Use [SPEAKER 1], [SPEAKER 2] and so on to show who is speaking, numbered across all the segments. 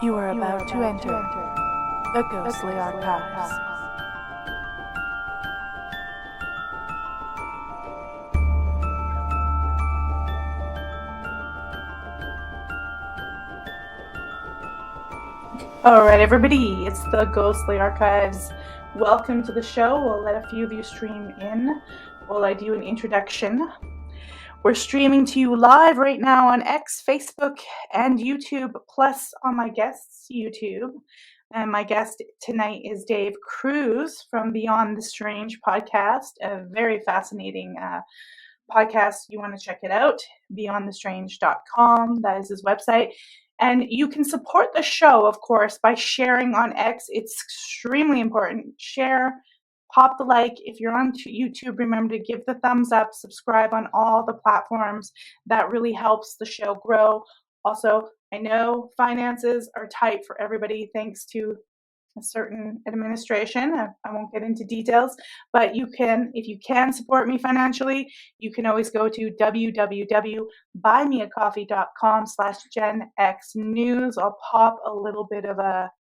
[SPEAKER 1] You are about to enter the ghostly archives. All right, everybody, it's the Ghostly Archives. Welcome to the show. We'll let a few of you stream in while I do an introduction. We're streaming to you live right now on X, Facebook, and YouTube, plus on my guest's YouTube. And my guest tonight is Dave Cruz from Beyond the Strange podcast, a very fascinating podcast. You want to check it out, beyondthestrange.com. That is his website. And you can support the show, of course, by sharing on X. It's extremely important. Share, pop the like. If you're on YouTube, remember to give the thumbs up, subscribe on all the platforms. That really helps the show grow. Also, I know finances are tight for everybody thanks to a certain administration. I won't get into details, but you can, if you can support me financially, you can always go to www.buymeacoffee.com/genxnews. I'll pop a little bit of a,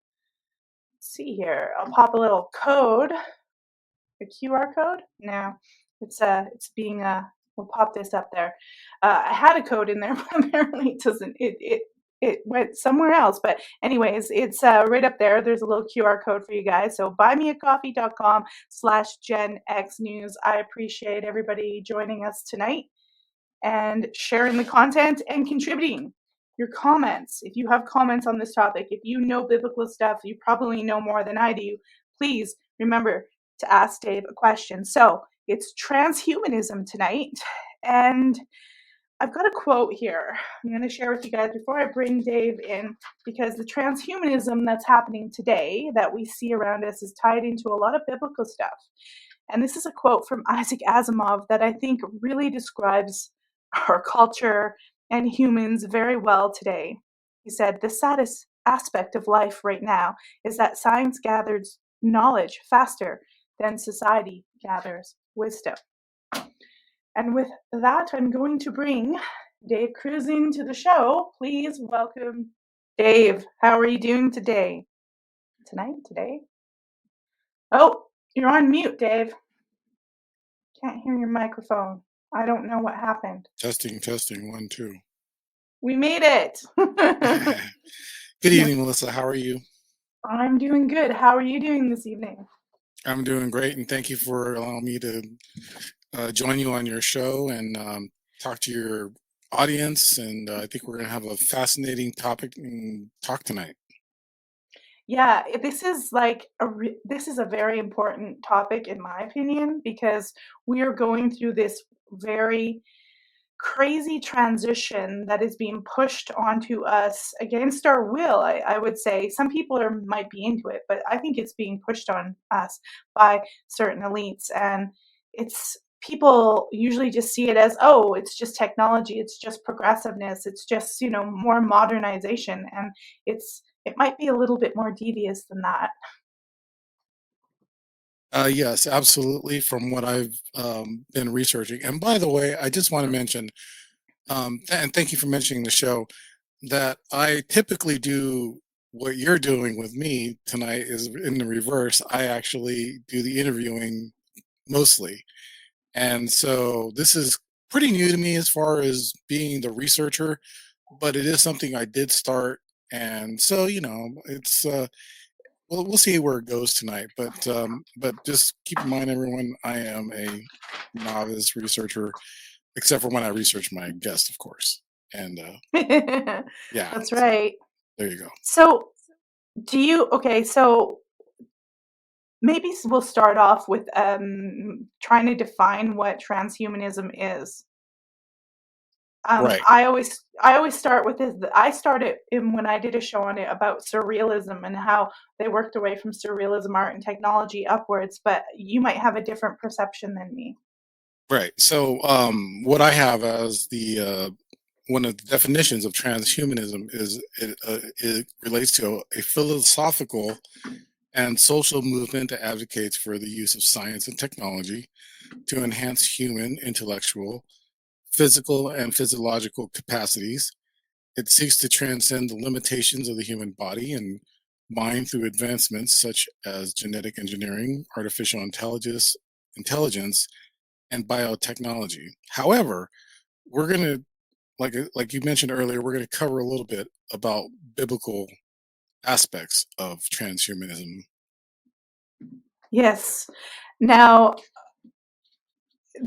[SPEAKER 1] see here, I'll pop a little code, a QR code. No, it's being we'll pop this up there. I had a code in there, but apparently it doesn't. It went somewhere else. But anyways, it's right up there. There's a little QR code for you guys. So buymeacoffee.com/genxnews. I appreciate everybody joining us tonight and sharing the content and contributing your comments. If you have comments on this topic, if you know biblical stuff, you probably know more than I do. Please remember to ask Dave a question. So it's transhumanism tonight. And I've got a quote here I'm going to share with you guys before I bring Dave in, because the transhumanism that's happening today that we see around us is tied into a lot of biblical stuff. And this is a quote from Isaac Asimov that I think really describes our culture and humans very well today. He said, "The saddest aspect of life right now is that science gathers knowledge faster than society gathers wisdom." And with that, I'm going to bring Dave Cruz into the show. Please welcome Dave. How are you doing today? Today? Oh, you're on mute, Dave. Can't hear your microphone. I don't know what happened.
[SPEAKER 2] Testing, 1, 2.
[SPEAKER 1] We made it.
[SPEAKER 2] Good evening, Melissa. How are you?
[SPEAKER 1] I'm doing good. How are you doing this evening?
[SPEAKER 2] I'm doing great, and thank you for allowing me to join you on your show and talk to your audience. And I think we're going to have a fascinating topic and talk tonight.
[SPEAKER 1] Yeah, this is like this is a very important topic in my opinion, because we are going through this very crazy transition that is being pushed onto us against our will. I would say some people might be into it, but I think it's being pushed on us by certain elites, and it's people usually just see it as, oh, it's just technology, it's just progressiveness, it's just, more modernization, and it might be a little bit more devious than that.
[SPEAKER 2] Yes, absolutely. From what I've been researching, and by the way, I just want to mention, and thank you for mentioning the show, that I typically do what you're doing with me tonight is in the reverse. I actually do the interviewing mostly. And so this is pretty new to me as far as being the researcher, but it is something I did start. And so, it's we'll see where it goes tonight. But just keep in mind, everyone, I am a novice researcher, except for when I research my guest, of course. And yeah,
[SPEAKER 1] That's right.
[SPEAKER 2] there you go.
[SPEAKER 1] So, so maybe we'll start off with trying to define what transhumanism is.
[SPEAKER 2] Right.
[SPEAKER 1] I always start with this. I started when I did a show on it about surrealism and how they worked away from surrealism art and technology upwards, but you might have a different perception than me.
[SPEAKER 2] Right. So what I have as the one of the definitions of transhumanism is it relates to a philosophical and social movement that advocates for the use of science and technology to enhance human intellectual, physical, and physiological capacities It seeks to transcend the limitations of the human body and mind through advancements such as genetic engineering, artificial intelligence, and biotechnology. However, we're going to, like you mentioned earlier, we're going to cover a little bit about biblical aspects of transhumanism.
[SPEAKER 1] Yes. Now,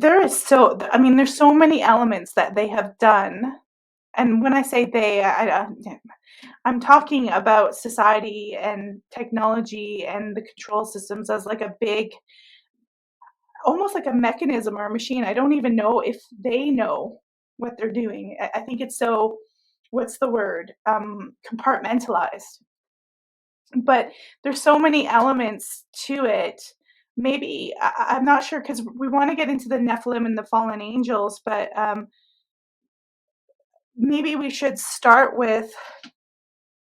[SPEAKER 1] I mean, there's so many elements that they have done. And when I say they, I'm talking about society and technology and the control systems as like a big, almost like a mechanism or a machine. I don't even know if they know what they're doing. I think it's so, what's the word? Compartmentalized. But there's so many elements to it. Maybe I'm not sure because we want to get into the Nephilim and the fallen angels, but maybe we should start with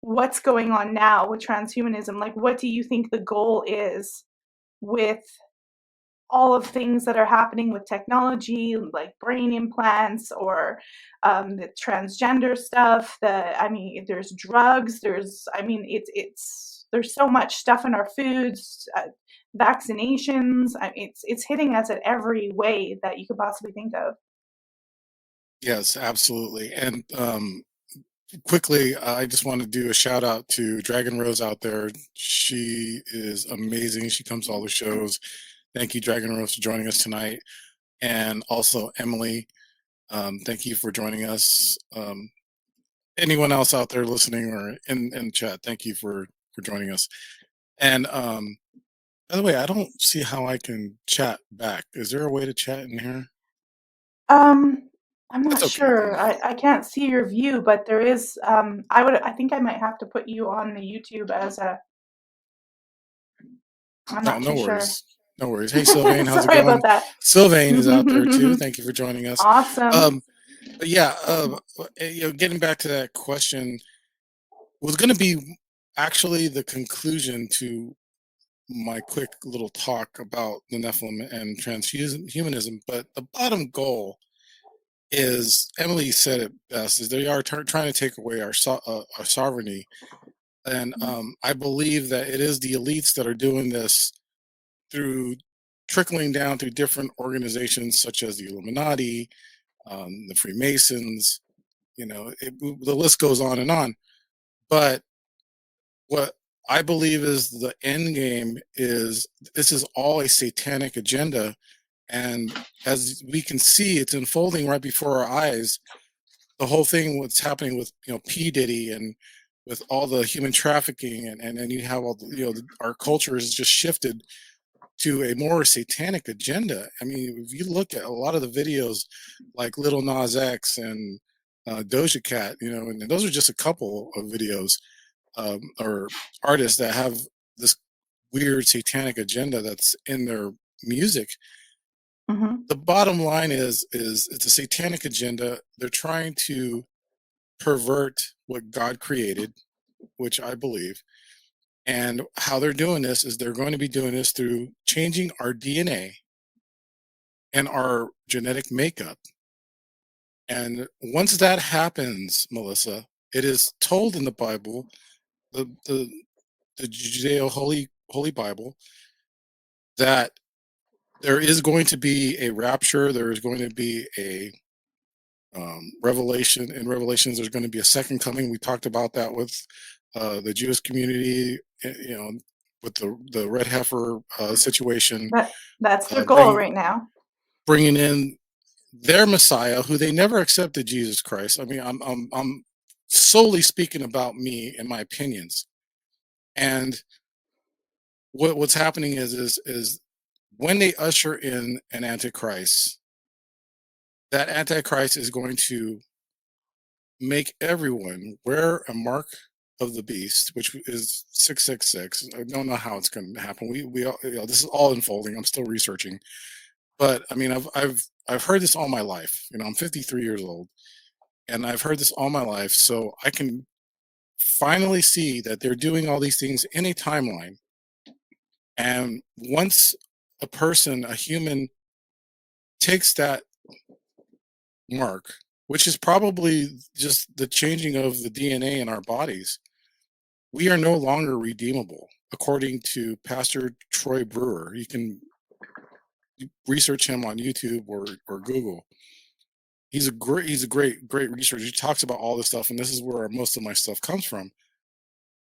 [SPEAKER 1] what's going on now with transhumanism. Like, what do you think the goal is with all of things that are happening with technology, like brain implants or the transgender stuff? I mean, there's drugs. There's so much stuff in our foods, vaccinations. It's hitting us at every way that you could possibly think of.
[SPEAKER 2] Yes, absolutely. And quickly, I just want to do a shout out to Dragon Rose out there. She is amazing. She comes to all the shows. Thank you, Dragon Rose, for joining us tonight. And also, Emily, thank you for joining us. Anyone else out there listening or in chat, thank you for joining us. And by the way, I don't see how I can chat back. Is there a way to chat in here?
[SPEAKER 1] Um, I'm
[SPEAKER 2] It's
[SPEAKER 1] not
[SPEAKER 2] okay. Never
[SPEAKER 1] sure.
[SPEAKER 2] mind.
[SPEAKER 1] I can't see your view, but there is. I think I might have to put you on the YouTube as a. I'm
[SPEAKER 2] No,
[SPEAKER 1] not
[SPEAKER 2] no
[SPEAKER 1] too sure.
[SPEAKER 2] worries. No worries. Hey, Sylvain, how's it
[SPEAKER 1] Sorry about
[SPEAKER 2] going?
[SPEAKER 1] that.
[SPEAKER 2] Sylvain is out there too. Thank you for joining us.
[SPEAKER 1] Awesome.
[SPEAKER 2] But yeah, getting back to that question was going to be actually the conclusion to my quick little talk about the Nephilim and transhumanism. But the bottom goal is, Emily said it best, is they are trying to take away our sovereignty. And I believe that it is the elites that are doing this through trickling down through different organizations such as the Illuminati, the Freemasons. The list goes on and on. But what I believe is the end game is this is all a satanic agenda, and as we can see, it's unfolding right before our eyes. The whole thing, what's happening with P Diddy and with all the human trafficking, and then you have all our culture has just shifted to a more satanic agenda. I mean, if you look at a lot of the videos, like Little Nas X and Doja Cat, and those are just a couple of videos or artists that have this weird satanic agenda that's in their music.
[SPEAKER 1] Hmm.
[SPEAKER 2] The bottom line is it's a satanic agenda. They're trying to pervert what God created, which I believe. And how they're doing this is they're going to be doing this through changing our DNA and our genetic makeup. And once that happens, Melissa, it is told in the Bible, the the, the Judeo Holy Bible, that there is going to be a rapture. There is going to be a revelation. In Revelations, there's going to be a second coming. We talked about that with the Jewish community, with the red heifer situation,
[SPEAKER 1] That's their goal
[SPEAKER 2] bring
[SPEAKER 1] right now.
[SPEAKER 2] bringing in their Messiah, who they never accepted, Jesus Christ. I mean, I'm solely speaking about me and my opinions. And what's happening is when they usher in an antichrist, that antichrist is going to make everyone wear a mark of the beast, which is 666. I don't know how it's going to happen. We all, this is all unfolding. I'm still researching, but I mean, I've heard this all my life. I'm 53 years old, and I've heard this all my life, so I can finally see that they're doing all these things in a timeline. And once a human, takes that mark, which is probably just the changing of the DNA in our bodies. We are no longer redeemable, according to Pastor Troy Brewer. You can research him on YouTube or Google. He's a great researcher. He talks about all this stuff, and this is where most of my stuff comes from.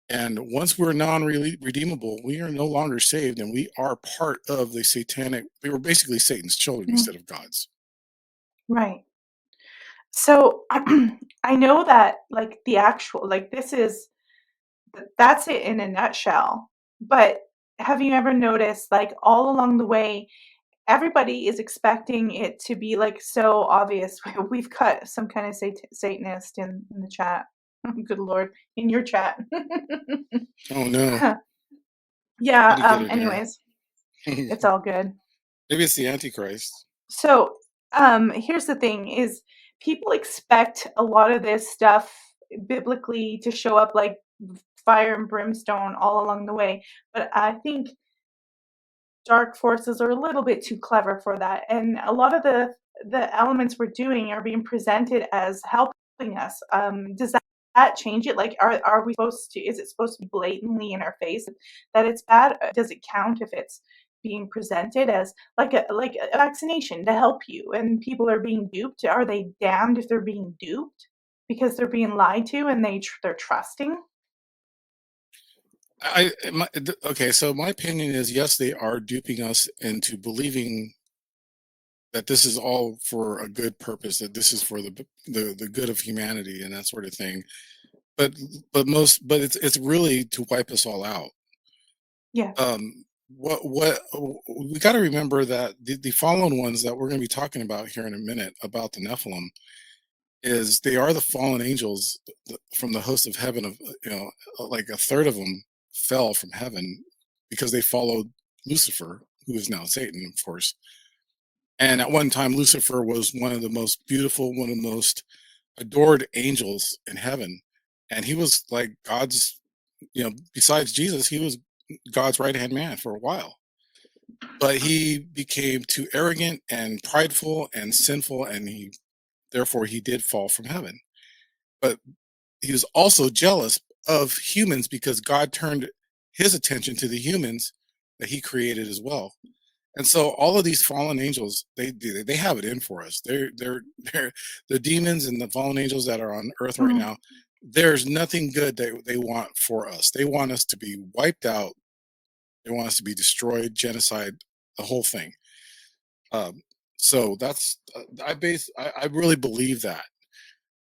[SPEAKER 2] And once we're non-redeemable, we are no longer saved, and we are part of the satanic. We were basically Satan's children
[SPEAKER 1] Mhm.
[SPEAKER 2] instead of God's.
[SPEAKER 1] Right. So I know that like the actual like this is that's it in a nutshell. But have you ever noticed like all along the way everybody is expecting it to be like so obvious. We've got some kind of Satanist in the chat. Good Lord, in your chat.
[SPEAKER 2] Oh no,
[SPEAKER 1] Yeah,
[SPEAKER 2] had to get her there.
[SPEAKER 1] anyways, it's all good.
[SPEAKER 2] Maybe it's the Antichrist.
[SPEAKER 1] So, here's the thing is people expect a lot of this stuff biblically to show up like fire and brimstone all along the way, but I think dark forces are a little bit too clever for that. And a lot of the elements we're doing are being presented as helping us. Does that change it? Like, are we supposed to? Is it supposed to be blatantly in our face that it's bad? Does it count if it's being presented as like a vaccination to help you, and people are being duped? Are they damned if they're being duped because they're being lied to and they're trusting?
[SPEAKER 2] Okay, so my opinion is yes, they are duping us into believing that this is all for a good purpose, that this is for the good of humanity and that sort of thing. But but it's really to wipe us all out.
[SPEAKER 1] Yeah.
[SPEAKER 2] What we got to remember that the fallen ones that we're going to be talking about here in a minute about the Nephilim is they are the fallen angels from the host of heaven. Of like a third of them fell from heaven because they followed Lucifer, who is now Satan, of course. And at one time, Lucifer was one of the most beautiful, one of the most adored angels in heaven, and he was like God's. Besides Jesus, he was God's right hand man for a while. But he became too arrogant and prideful and sinful, and therefore he did fall from heaven. But he was also jealous of humans because God turned his attention to the humans that he created as well. And so all of these fallen angels, they have it in for us. They're the demons and the fallen angels that are on earth right
[SPEAKER 1] Mhm.
[SPEAKER 2] now. There's nothing good they want for us. They want us to be wiped out. They want us to be destroyed, genocide, the whole thing. Um, so that's I really believe that.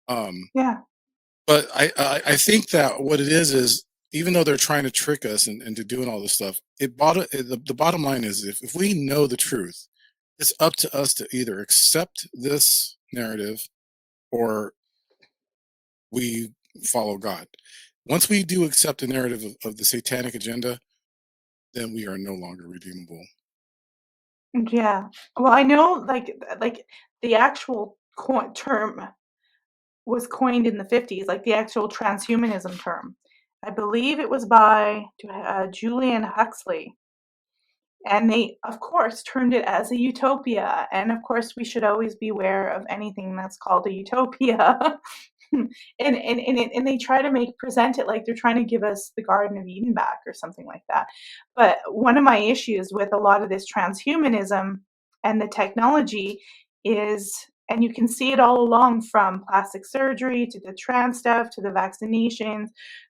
[SPEAKER 2] Um,
[SPEAKER 1] Yeah.
[SPEAKER 2] but I think that what it is even though they're trying to trick us into doing all this stuff, the bottom line is if we know the truth, it's up to us to either accept this narrative or we follow God. Once we do accept the narrative of the satanic agenda, then we are no longer redeemable.
[SPEAKER 1] Yeah. Well, I know like the actual term was coined in the 50s, like the actual transhumanism term. I believe it was by Julian Huxley. And they, of course, termed it as a utopia. And of course, we should always beware of anything that's called a utopia. And they try to present it like they're trying to give us the Garden of Eden back or something like that. But one of my issues with a lot of this transhumanism and the technology is, and you can see it all along from plastic surgery to the trans stuff to the vaccinations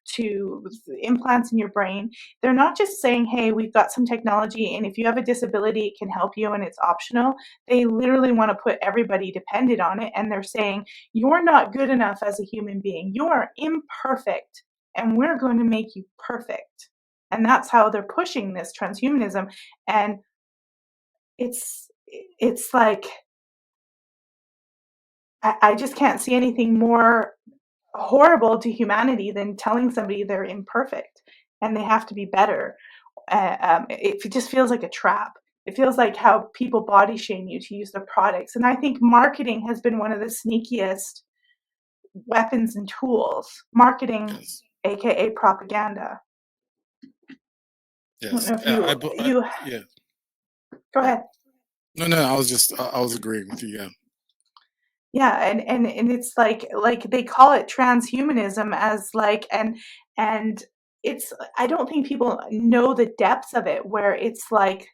[SPEAKER 1] to the implants in your brain. They're not just saying, hey, we've got some technology, and if you have a disability, it can help you and it's optional. They literally want to put everybody dependent on it. And they're saying, you're not good enough as a human being. You are imperfect, and we're going to make you perfect. And that's how they're pushing this transhumanism. And it's like I just can't see anything more horrible to humanity than telling somebody they're imperfect and they have to be better. It just feels like a trap. It feels like how people body shame you to use their products. And I think marketing has been one of the sneakiest weapons and tools. Marketing,
[SPEAKER 2] Yes,
[SPEAKER 1] aka propaganda. I don't
[SPEAKER 2] yes.
[SPEAKER 1] know if you
[SPEAKER 2] Yeah.
[SPEAKER 1] go
[SPEAKER 2] Right.
[SPEAKER 1] ahead.
[SPEAKER 2] No, no. I was agreeing with you. Yeah.
[SPEAKER 1] Yeah, and it's like they call it transhumanism as like and it's I don't think people know the depths of it, where it's like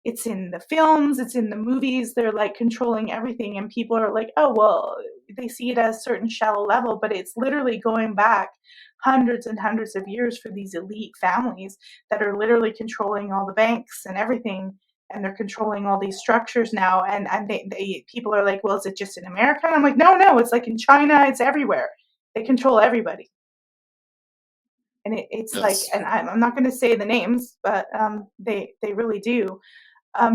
[SPEAKER 1] it's in the films, it's in the movies, they're like controlling everything, and people are like, oh well, they see it as a certain shallow level, but it's literally going back hundreds and hundreds of years for these elite families that are literally controlling all the banks and everything, and they're controlling all these structures now, and they people are like, well, is it just in America? And I'm like, no, it's like in China, it's everywhere. They control everybody. And it's like,
[SPEAKER 2] Yes.
[SPEAKER 1] and I'm not going to say the names, but they really do.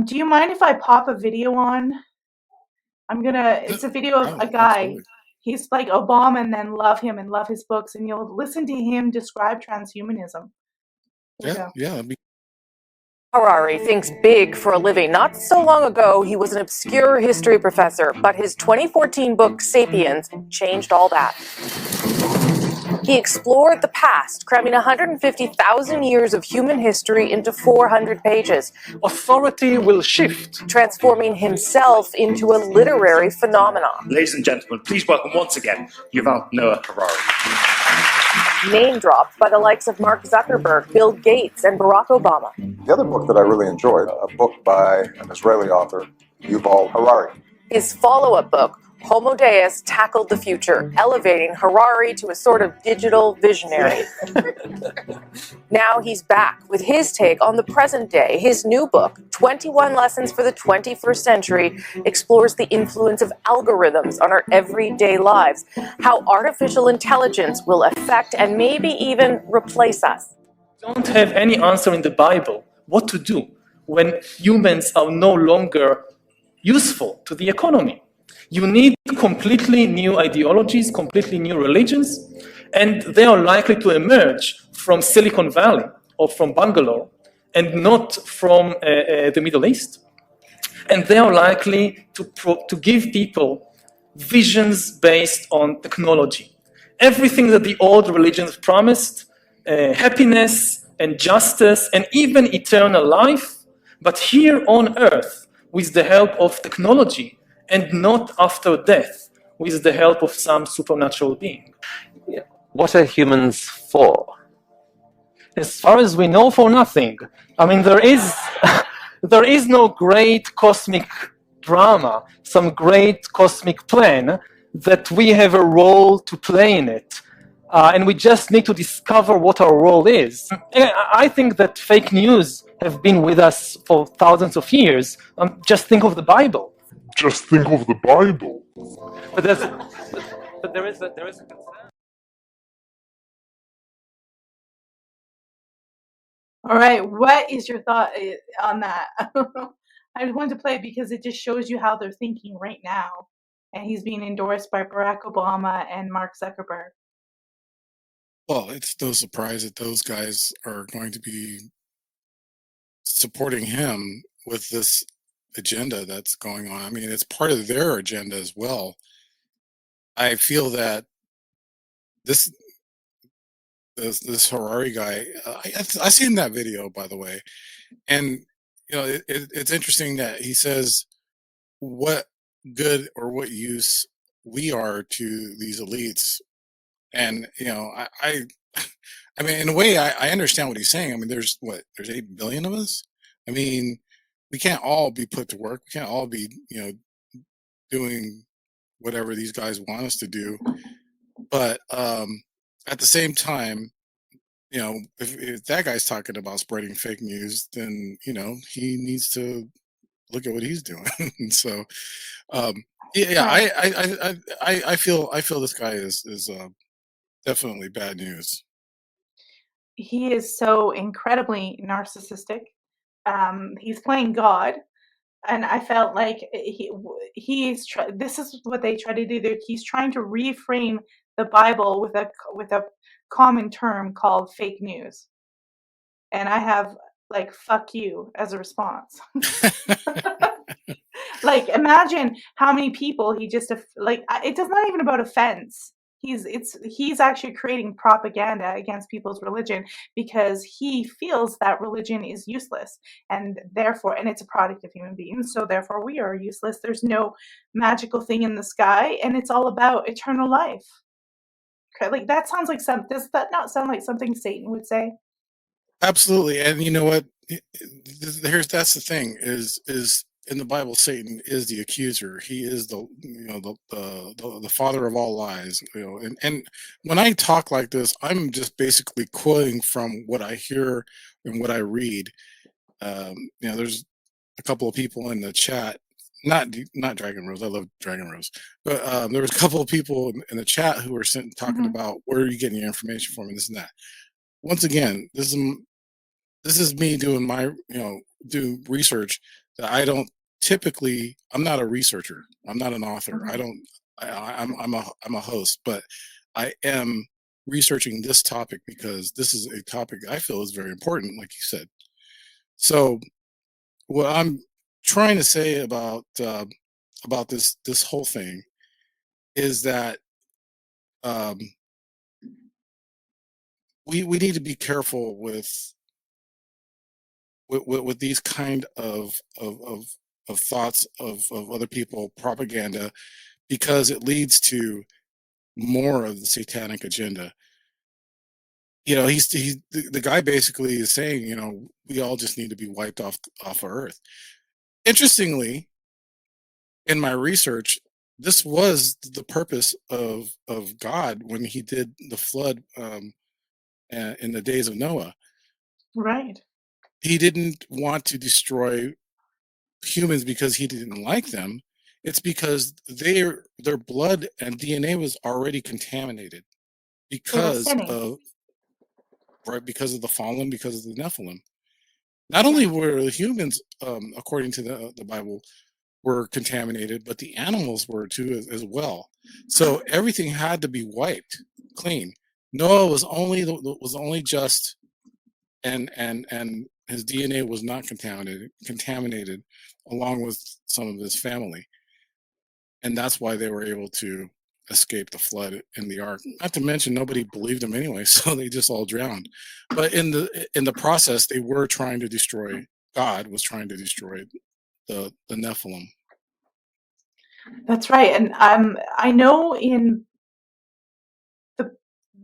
[SPEAKER 1] Do you mind if I pop a video on?
[SPEAKER 2] No,
[SPEAKER 1] It's a video of a guy.
[SPEAKER 2] absolutely.
[SPEAKER 1] He's like Obama and then love him and love his books, and you'll listen to him describe transhumanism. Here we
[SPEAKER 2] Yeah,
[SPEAKER 1] go.
[SPEAKER 2] yeah.
[SPEAKER 3] Harari thinks big for a living. Not so long ago, he was an obscure history professor, but his 2014 book, Sapiens, changed all that. He explored the past, cramming 150,000 years of human history into 400 pages.
[SPEAKER 4] Authority will shift,
[SPEAKER 3] transforming himself into a literary phenomenon.
[SPEAKER 5] Ladies and gentlemen, please welcome once again Yuval Noah Harari.
[SPEAKER 3] Name dropped by the likes of Mark Zuckerberg, Bill Gates, and Barack Obama.
[SPEAKER 6] The other book that I really enjoyed, a book by an Israeli author, Yuval Harari.
[SPEAKER 3] His follow-up book, Homo Deus, tackled the future, elevating Harari to a sort of digital visionary. Now he's back with his take on the present day. His new book, 21 Lessons for the 21st Century, explores the influence of algorithms on our everyday lives, how artificial intelligence will affect and maybe even replace us.
[SPEAKER 4] don't have any answer in the Bible what to do when humans are no longer useful to the economy. You need completely new ideologies, completely new religions, and they are likely to emerge from Silicon Valley or from Bangalore and not from the Middle East. And they are likely to give people visions based on technology. Everything that the old religions promised, happiness and justice and even eternal life, but here on earth with the help of technology and not after death with the help of some supernatural being.
[SPEAKER 7] What are humans for?
[SPEAKER 4] As far as we know, for nothing. I mean, there is no great cosmic drama, some great cosmic plan that we have a role to play in it. And we just need to discover what our role is. I think that fake news have been with us for thousands of years. Just think of the Bible.
[SPEAKER 8] Just think of the Bible.
[SPEAKER 7] But there is a concern.
[SPEAKER 1] All right, what is your thought on that? I just wanted to play it because it just shows you how they're thinking right now. And he's being endorsed by Barack Obama and Mark Zuckerberg.
[SPEAKER 2] Well, it's no surprise that those guys are going to be supporting him with this agenda that's going on. I mean, it's part of their agenda as well. I feel that this Harari guy, I seen that video, by the way, and you know, it's interesting that he says what good or what use we are to these elites, and you know, I mean, in a way, I understand what he's saying. I mean, there's 8 billion of us. I mean, we can't all be put to work. We can't all be, you know, doing whatever these guys want us to do. But at the same time, you know, if that guy's talking about spreading fake news, then you know he needs to look at what he's doing. And so, yeah, I feel this guy is definitely bad news.
[SPEAKER 1] He is so incredibly narcissistic. He's playing God, and I felt like this is what they try to do. He's trying to reframe the Bible with a common term called fake news, and I have like "fuck you" as a response. Like, imagine how many people he just like. It's not even about offense. He's actually creating propaganda against people's religion because he feels that religion is useless, and therefore, and it's a product of human beings, so therefore we are useless. There's no magical thing in the sky, and it's all about eternal life. Okay, like that sounds like does that not sound like something Satan would say?
[SPEAKER 2] Absolutely. And you know what? That's the thing is in the Bible, Satan is the accuser. He is the father of all lies. And when I talk like this, I'm just basically quoting from what I hear and what I read. There's a couple of people in the chat, not Dragon Rose. I love Dragon Rose, but there was a couple of people in the chat who were talking about where are you getting your information from and this and that. Once again, this is me doing my do research that I don't typically. I'm not a researcher. I'm not an author. I'm a host, but I am researching this topic because this is a topic I feel is very important, like you said. So what I'm trying to say about this whole thing is that we need to be careful with these kind of thoughts of other people, propaganda, because it leads to more of the satanic agenda. He's the guy basically is saying, we all just need to be wiped off of Earth. Interestingly, in my research, this was the purpose of God when he did the flood in the days of Noah.
[SPEAKER 1] Right.
[SPEAKER 2] He didn't want to destroy humans because he didn't like them. It's because their blood and DNA was already contaminated because of the fallen, because of the Nephalim. Not only were the humans, according to the Bible, were contaminated, but the animals were too as well. So everything had to be wiped clean. Noah was only just, and his DNA was not contaminated along with some of his family. And that's why they were able to escape the flood in the ark. Not to mention nobody believed them anyway, so they just all drowned. But in the process, they were trying to destroy, God was trying to destroy the Nephilim.
[SPEAKER 1] That's right. And I know in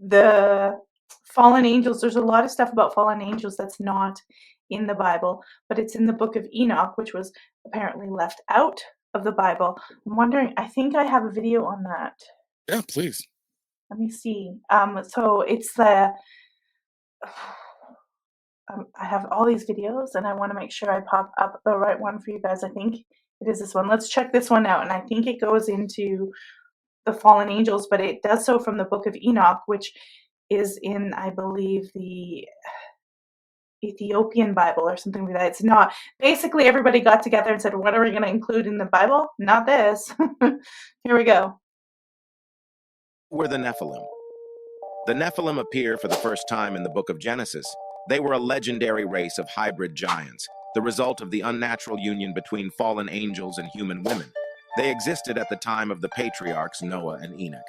[SPEAKER 1] the fallen angels, there's a lot of stuff about fallen angels that's not in the Bible, but it's in the book of Enoch, which was apparently left out of the Bible. I'm wondering, I think I have a video on that.
[SPEAKER 2] Yeah, please.
[SPEAKER 1] Let me see. So it's the I have all these videos and I want to make sure I pop up the right one for you guys. I think it is this one. Let's check this one out. And I think it goes into the fallen angels, but it does so from the book of Enoch, which is in, I believe, the Ethiopian Bible or something like that. It's not. Basically, everybody got together and said, what are we going to include in the Bible? Not this. Here we go.
[SPEAKER 9] Were the Nephilim. The Nephilim appear for the first time in the book of Genesis. They were a legendary race of hybrid giants, the result of the unnatural union between fallen angels and human women. They existed at the time of the patriarchs Noah and Enoch.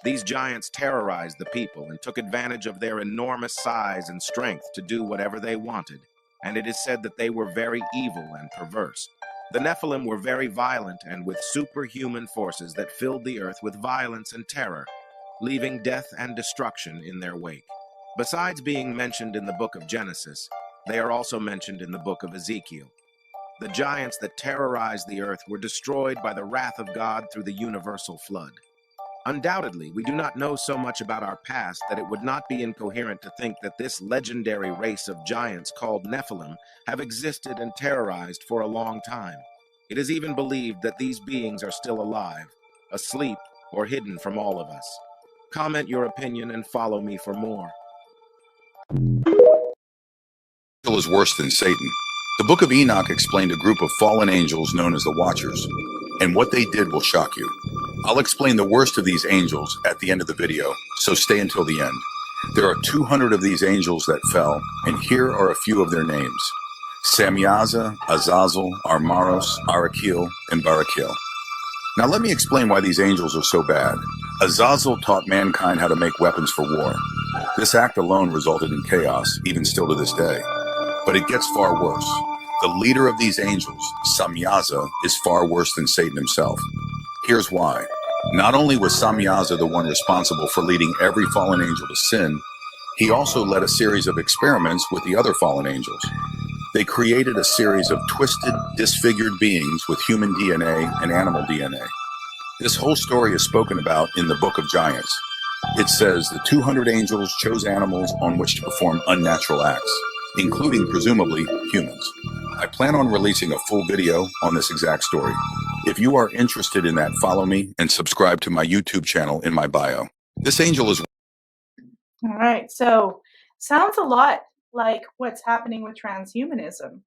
[SPEAKER 9] These giants terrorized the people and took advantage of their enormous size and strength to do whatever they wanted, and it is said that they were very evil and perverse. The Nephilim were very violent and with superhuman forces that filled the earth with violence and terror, leaving death and destruction in their wake. Besides being mentioned in the book of Genesis, they are also mentioned in the book of Ezekiel. The giants that terrorized the earth were destroyed by the wrath of God through the universal flood. Undoubtedly, we do not know so much about our past that it would not be incoherent to think that this legendary race of giants called Nephilim have existed and terrorized for a long time. It is even believed that these beings are still alive, asleep, or hidden from all of us. Comment your opinion and follow me for more.
[SPEAKER 10] Is worse than Satan. The book of Enoch explained a group of fallen angels known as the Watchers, and what they did will shock you. I'll explain the worst of these angels at the end of the video, so stay until the end. There are 200 of these angels that fell, and here are a few of their names: Samyaza, Azazel, Armaros, Arakil, and Barakil. Now let me explain why these angels are so bad. Azazel taught mankind how to make weapons for war. This act alone resulted in chaos, even still to this day. But it gets far worse. The leader of these angels, Samyaza, is far worse than Satan himself. Here's why. Not only was Samyaza the one responsible for leading every fallen angel to sin, he also led a series of experiments with the other fallen angels. They created a series of twisted, disfigured beings with human DNA and animal DNA. This whole story is spoken about in the Book of Giants. It says the 200 angels chose animals on which to perform unnatural acts, including presumably humans. I plan on releasing a full video on this exact story. If you are interested in that, follow me and subscribe to my YouTube channel in my bio. This angel is...
[SPEAKER 1] All right, so sounds a lot like what's happening with transhumanism,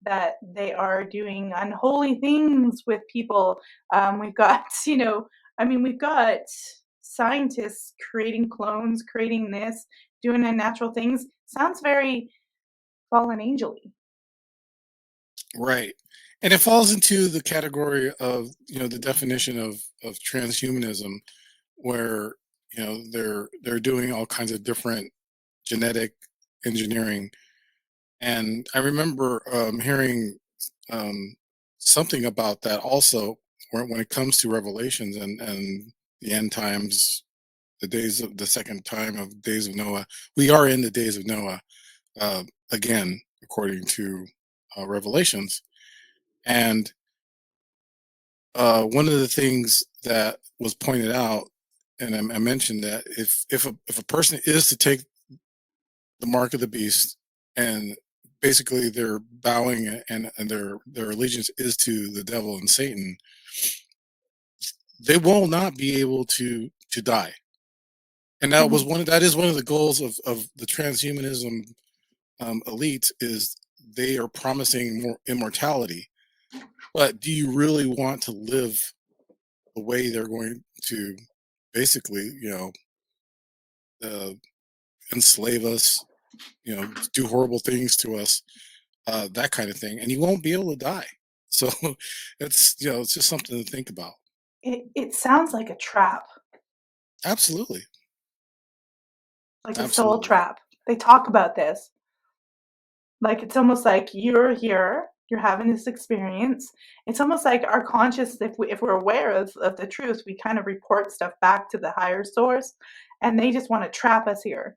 [SPEAKER 1] that they are doing unholy things with people. We've got, we've got scientists creating clones, creating this, doing unnatural things. Sounds very fallen angel-y.
[SPEAKER 2] Right. And it falls into the category of, the definition of transhumanism, where, they're doing all kinds of different genetic engineering. And I remember hearing something about that also, when it comes to Revelations and the end times, the second time of days of Noah. We are in the days of Noah again, according to Revelations. And one of the things that was pointed out, and I mentioned that if a person is to take the mark of the beast, and basically they're bowing and their allegiance is to the devil and Satan, they will not be able to die. And that is one of the goals of the transhumanism elite, is they are promising more immortality. But do you really want to live the way they're going to basically, enslave us, do horrible things to us, that kind of thing, and you won't be able to die. So it's just something to think about.
[SPEAKER 1] It sounds like a trap,
[SPEAKER 2] Absolutely.
[SPEAKER 1] like a soul trap. They talk about this. Like, it's almost like you're here, you're having this experience. It's almost like our conscious, if we're aware of the truth, we kind of report stuff back to the higher source, and they just want to trap us here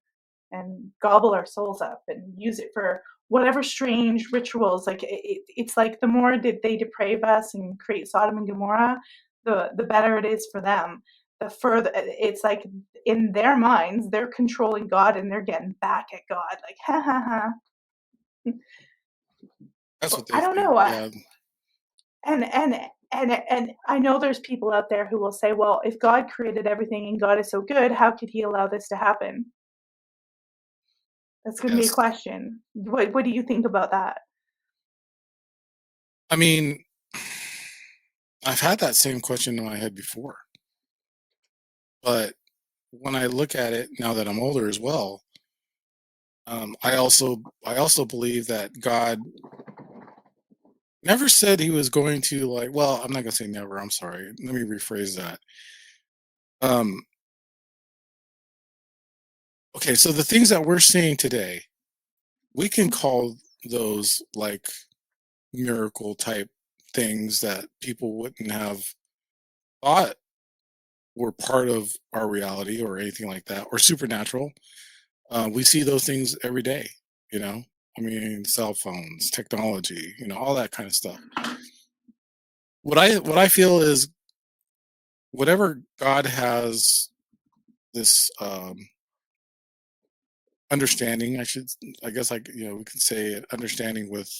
[SPEAKER 1] and gobble our souls up and use it for whatever strange rituals. Like, it's like the more they deprave us and create Sodom and Gomorrah, the better it is for them. The further, it's like in their minds, they're controlling God and they're getting back at God. Like, ha ha ha.
[SPEAKER 2] That's what they
[SPEAKER 1] I don't
[SPEAKER 2] think.
[SPEAKER 1] know.
[SPEAKER 2] Yeah.
[SPEAKER 1] And I know there's people out there who will say, well, if God created everything and God is so good, how could he allow this to happen? That's going to be a question. What do you think about that?
[SPEAKER 2] I mean, I've had that same question in my head before. But when I look at it now that I'm older as well, I also believe that God never said he was going to, like, well, I'm not gonna say never, I'm sorry. Let me rephrase that. Okay, so the things that we're seeing today, we can call those like miracle type things that people wouldn't have thought were part of our reality or anything like that, or supernatural. We see those things every day, I mean, cell phones, technology, all that kind of stuff. What I feel is, whatever God has this understanding, I guess, like, we can say understanding with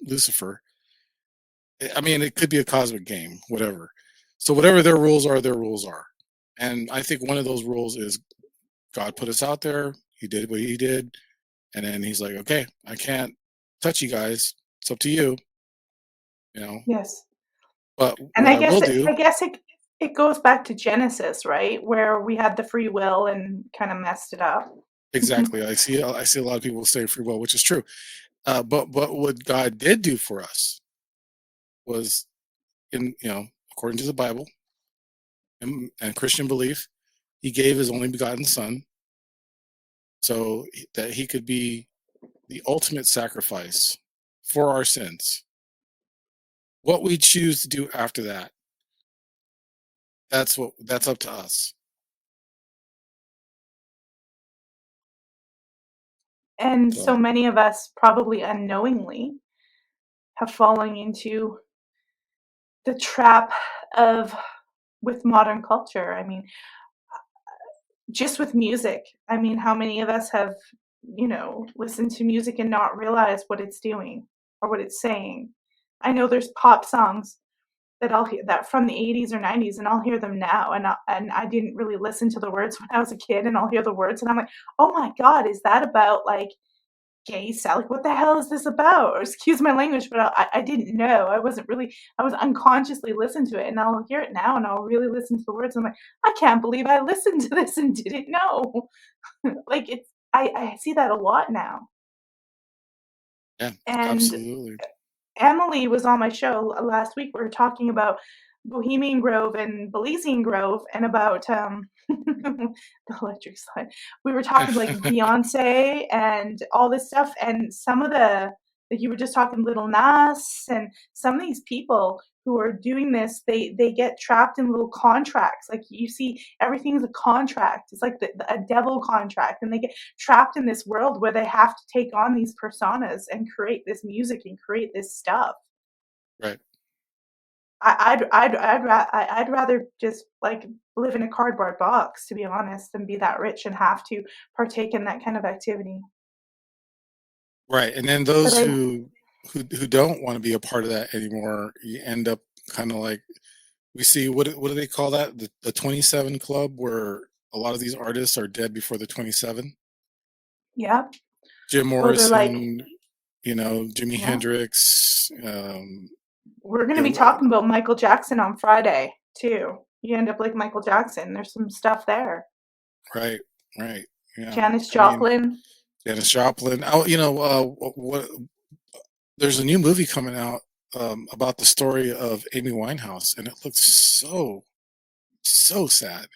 [SPEAKER 2] Lucifer. I mean, it could be a cosmic game, whatever. So whatever their rules are. And I think one of those rules is, God put us out there. He did what he did. And then he's like, okay, I can't touch you guys. It's up to you.
[SPEAKER 1] Yes.
[SPEAKER 2] But
[SPEAKER 1] and
[SPEAKER 2] what
[SPEAKER 1] I guess
[SPEAKER 2] will do,
[SPEAKER 1] it goes back to Genesis, right? Where we had the free will and kind of messed it up.
[SPEAKER 2] exactly. I see a lot of people say free will, which is true. But what God did do for us was, according to the Bible, and Christian belief, he gave his only begotten son so that he could be the ultimate sacrifice for our sins. What we choose to do after that, that's up to us.
[SPEAKER 1] And
[SPEAKER 2] So
[SPEAKER 1] so many of us, probably unknowingly, have fallen into the trap of with modern culture. I mean, just with music. I mean, how many of us have, listened to music and not realized what it's doing or what it's saying? I know there's pop songs that I'll hear that from the 80s or 90s, and I'll hear them now, and I didn't really listen to the words when I was a kid, and I'll hear the words, and I'm like, oh my god, is that about like gay stuff? Like, what the hell is this about? Or excuse my language, but I didn't know. I was unconsciously listening to it, and I'll hear it now, and I'll really listen to the words. And I'm like, I can't believe I listened to this and didn't know. Like I see that a lot now.
[SPEAKER 2] yeah,
[SPEAKER 1] And
[SPEAKER 2] absolutely.
[SPEAKER 1] Emily was on my show last week. We were talking about Bohemian Grove and Belizean Grove and about the electric slide. We were talking like Beyonce and all this stuff, and some of like you were just talking Little Nas and some of these people who are doing this, they get trapped in little contracts. Like you see, everything's a contract. It's like a devil contract, and they get trapped in this world where they have to take on these personas and create this music and create this stuff.
[SPEAKER 2] Right.
[SPEAKER 1] I'd rather just like live in a cardboard box, to be honest, than be that rich and have to partake in that kind of activity.
[SPEAKER 2] Right. And then
[SPEAKER 1] But
[SPEAKER 2] those who don't want to be a part of that anymore, you end up kind of like we see what do they call that? The 27 Club, where a lot of these artists are dead before the 27.
[SPEAKER 1] yeah,
[SPEAKER 2] Jim
[SPEAKER 1] or they're like,
[SPEAKER 2] Morrison, Jimi
[SPEAKER 1] yeah,
[SPEAKER 2] Hendrix,
[SPEAKER 1] we're going to
[SPEAKER 2] you
[SPEAKER 1] be
[SPEAKER 2] know,
[SPEAKER 1] talking about Michael Jackson on Friday too. You end up like Michael Jackson. There's some stuff there.
[SPEAKER 2] right, right, yeah.
[SPEAKER 1] Janis
[SPEAKER 2] I mean,
[SPEAKER 1] Joplin.
[SPEAKER 2] Janis Joplin. Oh, there's a new movie coming out about the story of Amy Winehouse, and it looks so sad.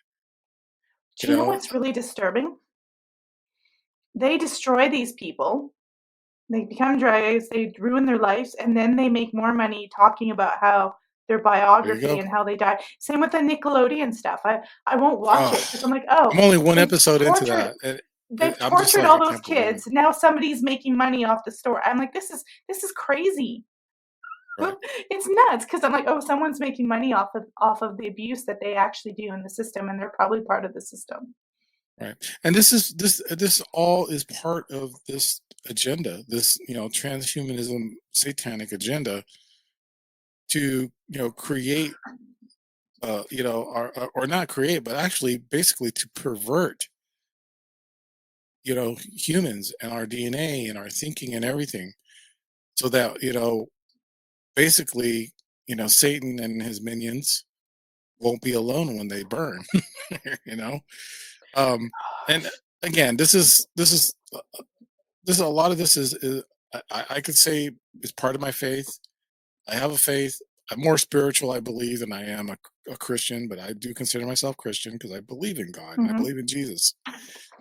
[SPEAKER 1] Do you know what's really disturbing? They destroy these people. They become drugs, they ruin their lives, and then they make more money talking about how their
[SPEAKER 2] There you
[SPEAKER 1] biography
[SPEAKER 2] go.
[SPEAKER 1] and how they died. Same with the Nickelodeon stuff. I won't watch it because I'm like, oh,
[SPEAKER 2] I'm only one
[SPEAKER 1] they've
[SPEAKER 2] episode into
[SPEAKER 1] tortured
[SPEAKER 2] that.
[SPEAKER 1] they've
[SPEAKER 2] I'm just
[SPEAKER 1] tortured
[SPEAKER 2] like,
[SPEAKER 1] all
[SPEAKER 2] I
[SPEAKER 1] those
[SPEAKER 2] can't believe it.
[SPEAKER 1] kids. Now somebody's making money off the story. I'm like, this is crazy.
[SPEAKER 2] Right.
[SPEAKER 1] It's nuts because I'm like, oh, someone's making money off of the abuse that they actually do in the system, and they're probably part of the system.
[SPEAKER 2] Right. And this all is part of this agenda, this transhumanism satanic agenda to create or not create, but actually basically to pervert humans and our DNA and our thinking and everything, so that basically Satan and his minions won't be alone when they burn. you know and again, this is a lot of this is I could say is part of my faith. I have a faith. I'm more spiritual, I believe, than I am a Christian, but I do consider myself Christian because I believe in God and I believe in Jesus.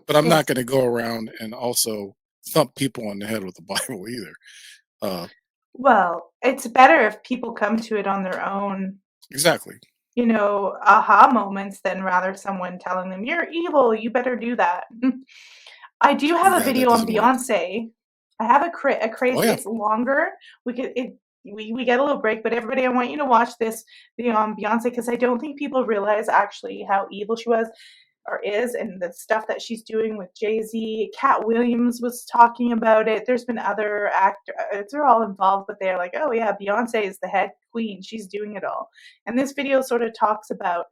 [SPEAKER 2] But I'm not going to go around and also thump people on the head with the Bible either.
[SPEAKER 1] Well, it's better if people come to it on their own,
[SPEAKER 2] Exactly.
[SPEAKER 1] aha moments than rather someone telling them, you're evil, you better do that. I do have a
[SPEAKER 2] Yeah, that
[SPEAKER 1] video on
[SPEAKER 2] doesn't work.
[SPEAKER 1] Beyonce. I have a crazy,
[SPEAKER 2] Oh yeah.
[SPEAKER 1] it's longer. We get a little break, but everybody, I want you to watch this video on Beyonce because I don't think people realize actually how evil she was or is, and the stuff that she's doing with Jay-Z. Cat Williams was talking about it. There's been other actors, they're all involved, but they're like, oh yeah, Beyonce is the head queen. She's doing it all. And this video sort of talks about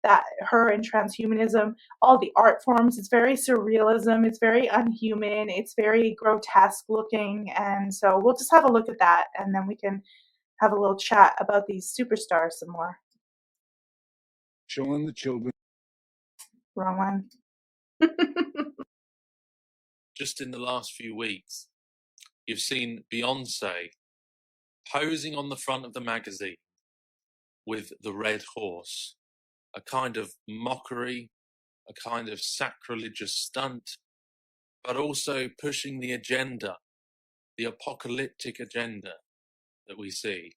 [SPEAKER 1] that, her and transhumanism, all the art forms. It's very surrealism. It's very unhuman. It's very grotesque looking. And so we'll just have a look at that, and then we can have a little chat about these superstars some more.
[SPEAKER 11] Showing the children.
[SPEAKER 1] Wrong one.
[SPEAKER 12] Just in the last few weeks, you've seen Beyonce posing on the front of the magazine with the red horse. a kind of mockery, a kind of sacrilegious stunt, but also pushing the agenda, the apocalyptic agenda that we see.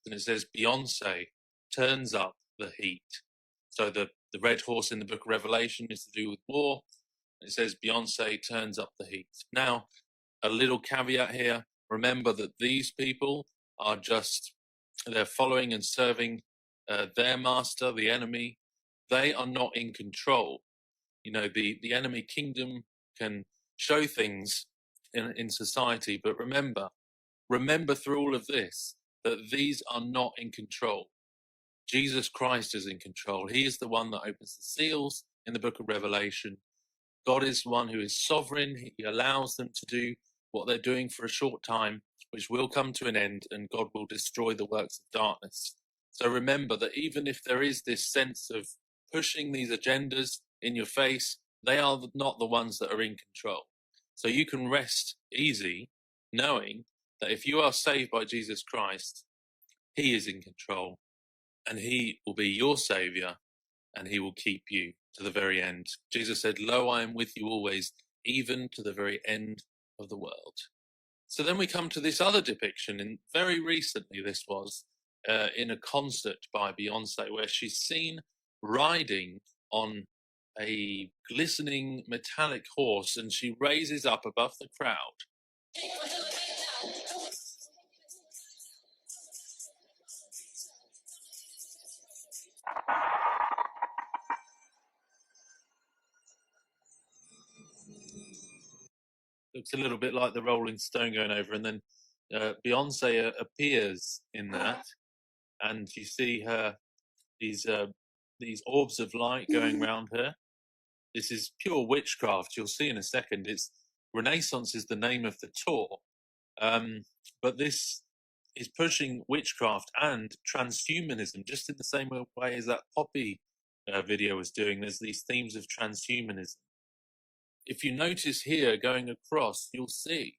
[SPEAKER 12] And it says Beyonce turns up the heat. So the red horse in the book of Revelation is to do with war. It says Beyonce turns up the heat. Now, a little caveat here. Remember that these people are they're following and serving their master, the enemy. They are not in control. You know, the enemy kingdom can show things in society, but remember through all of this, that these are not in control. Jesus Christ is in control. He is the one that opens the seals in the book of Revelation. God is one who is sovereign. He allows them to do what they're doing for a short time, which will come to an end, and God will destroy the works of darkness. So remember that even if there is this sense of pushing these agendas in your face, they are not the ones that are in control. So you can rest easy knowing that if you are saved by Jesus Christ, he is in control, and he will be your savior, and he will keep you to the very end. Jesus said, "Lo, I am with you always, even to the very end of the world." So then we come to this other depiction, and very recently this was in a concert by Beyonce, where she's seen riding on a glistening metallic horse, and she raises up above the crowd. Looks a little bit like the Rolling Stone going over, and then Beyonce appears in that, and you see her these orbs of light going around her. This is pure witchcraft. You'll see in a second. It's Renaissance is the name of the tour, but this is pushing witchcraft and transhumanism, just in the same way as that Poppy video was doing. There's these themes of transhumanism. If you notice here going across, you'll see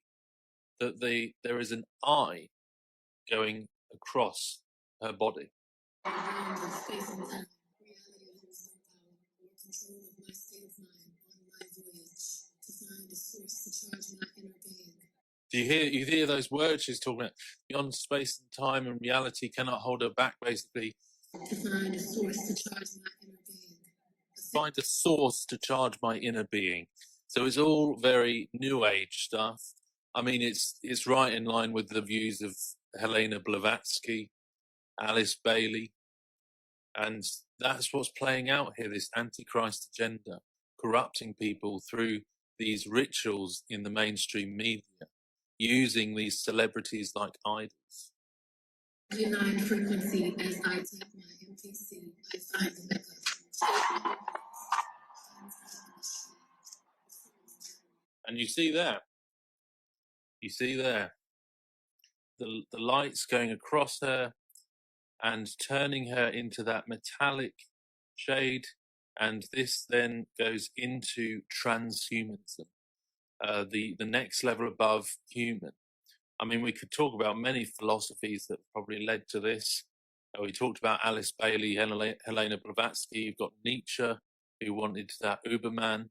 [SPEAKER 12] that there is an eye going across her body. Do you hear those words she's talking about? Beyond space and time and reality cannot hold her back, basically. To find a source to charge my inner being. Find a source to charge my inner being. So it's all very new age stuff. I mean, it's right in line with the views of Helena Blavatsky, Alice Bailey, and that's what's playing out here, this antichrist agenda, corrupting people through these rituals in the mainstream media, using these celebrities like idols.
[SPEAKER 11] 9 frequency as I tap my MPC, I find the mecca.
[SPEAKER 12] And you see there the lights going across her and turning her into that metallic shade, and this then goes into transhumanism, the next level above human. I mean, we could talk about many philosophies that probably led to this. We talked about Alice Bailey, Helena Blavatsky. You've got Nietzsche, who wanted that Uberman.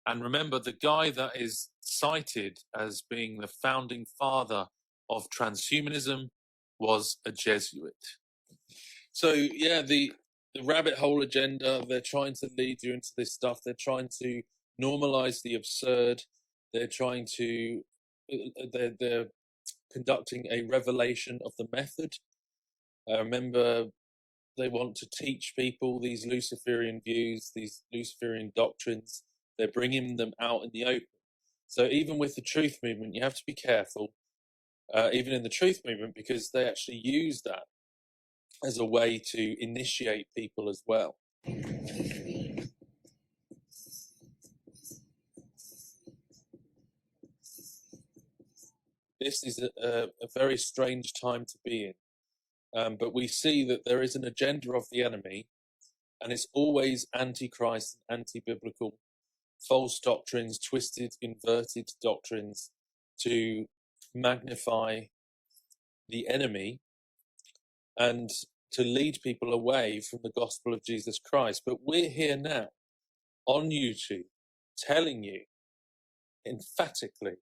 [SPEAKER 12] And remember, the guy that is cited as being the founding father of transhumanism was a Jesuit. So, yeah, the rabbit hole agenda, they're trying to lead you into this stuff. They're trying to normalize the absurd. They're trying to, they're conducting a revelation of the method. Remember, they want to teach people these Luciferian views, these Luciferian doctrines. They're bringing them out in the open. So even with the truth movement, you have to be careful, even in the truth movement, because they actually use that as a way to initiate people as well. This is a very strange time to be in. But we see that there is an agenda of the enemy, and it's always anti-Christ and anti-biblical, false doctrines, twisted, inverted doctrines to magnify the enemy and to lead people away from the gospel of Jesus Christ. But we're here now on YouTube telling you emphatically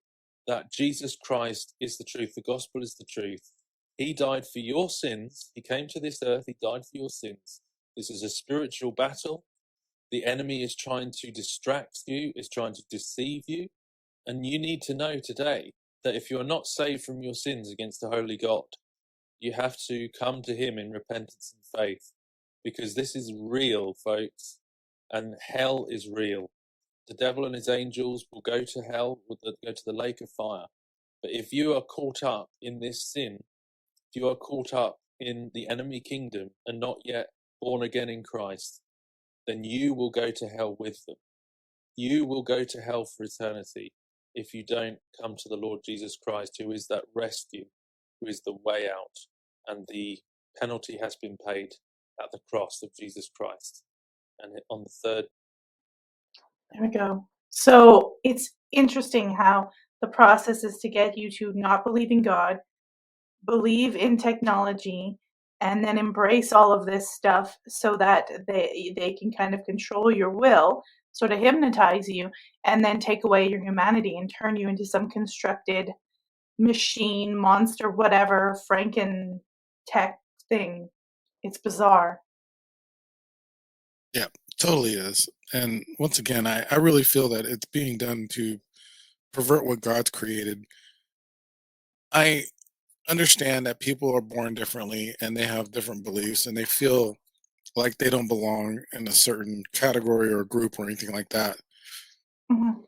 [SPEAKER 12] that Jesus Christ is the truth, the gospel is the truth. He died for your sins. He came to this earth, he died for your sins. This is a spiritual battle. The enemy is trying to distract you, is trying to deceive you. And you need to know today that if you're not saved from your sins against the holy God, you have to come to him in repentance and faith, because this is real, folks, and hell is real. The devil and his angels will go to hell, will go to the lake of fire. But if you are caught up in this sin, if you are caught up in the enemy kingdom and not yet born again in Christ, then you will go to hell with them. You will go to hell for eternity if you don't come to the Lord Jesus Christ, who is that rescue, who is the way out, and the penalty has been paid at the cross of Jesus Christ. And on the third.
[SPEAKER 1] There we go. So it's interesting how the process is to get you to not believe in God, believe in technology, and then embrace all of this stuff so that they can kind of control your will, sort of hypnotize you, and then take away your humanity and turn you into some constructed machine, monster, whatever, Franken tech thing. It's bizarre.
[SPEAKER 2] Yeah, totally is. And once again, I really feel that it's being done to pervert what God's created. I understand that people are born differently and they have different beliefs and they feel like they don't belong in a certain category or group or anything like that.
[SPEAKER 1] Mhm.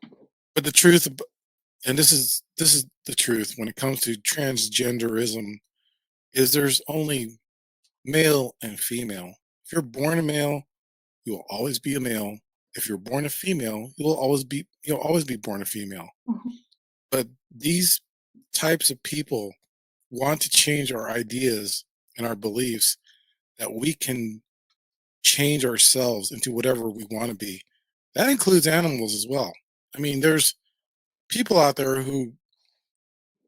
[SPEAKER 2] But the truth, and this is the truth when it comes to transgenderism, is there's only male and female. If you're born a male, you will always be a male. If you're born a female, you'll always be born a female.
[SPEAKER 1] Mhm.
[SPEAKER 2] But these types of people want to change our ideas and our beliefs that we can change ourselves into whatever we want to be. That includes animals as well. I mean, there's people out there who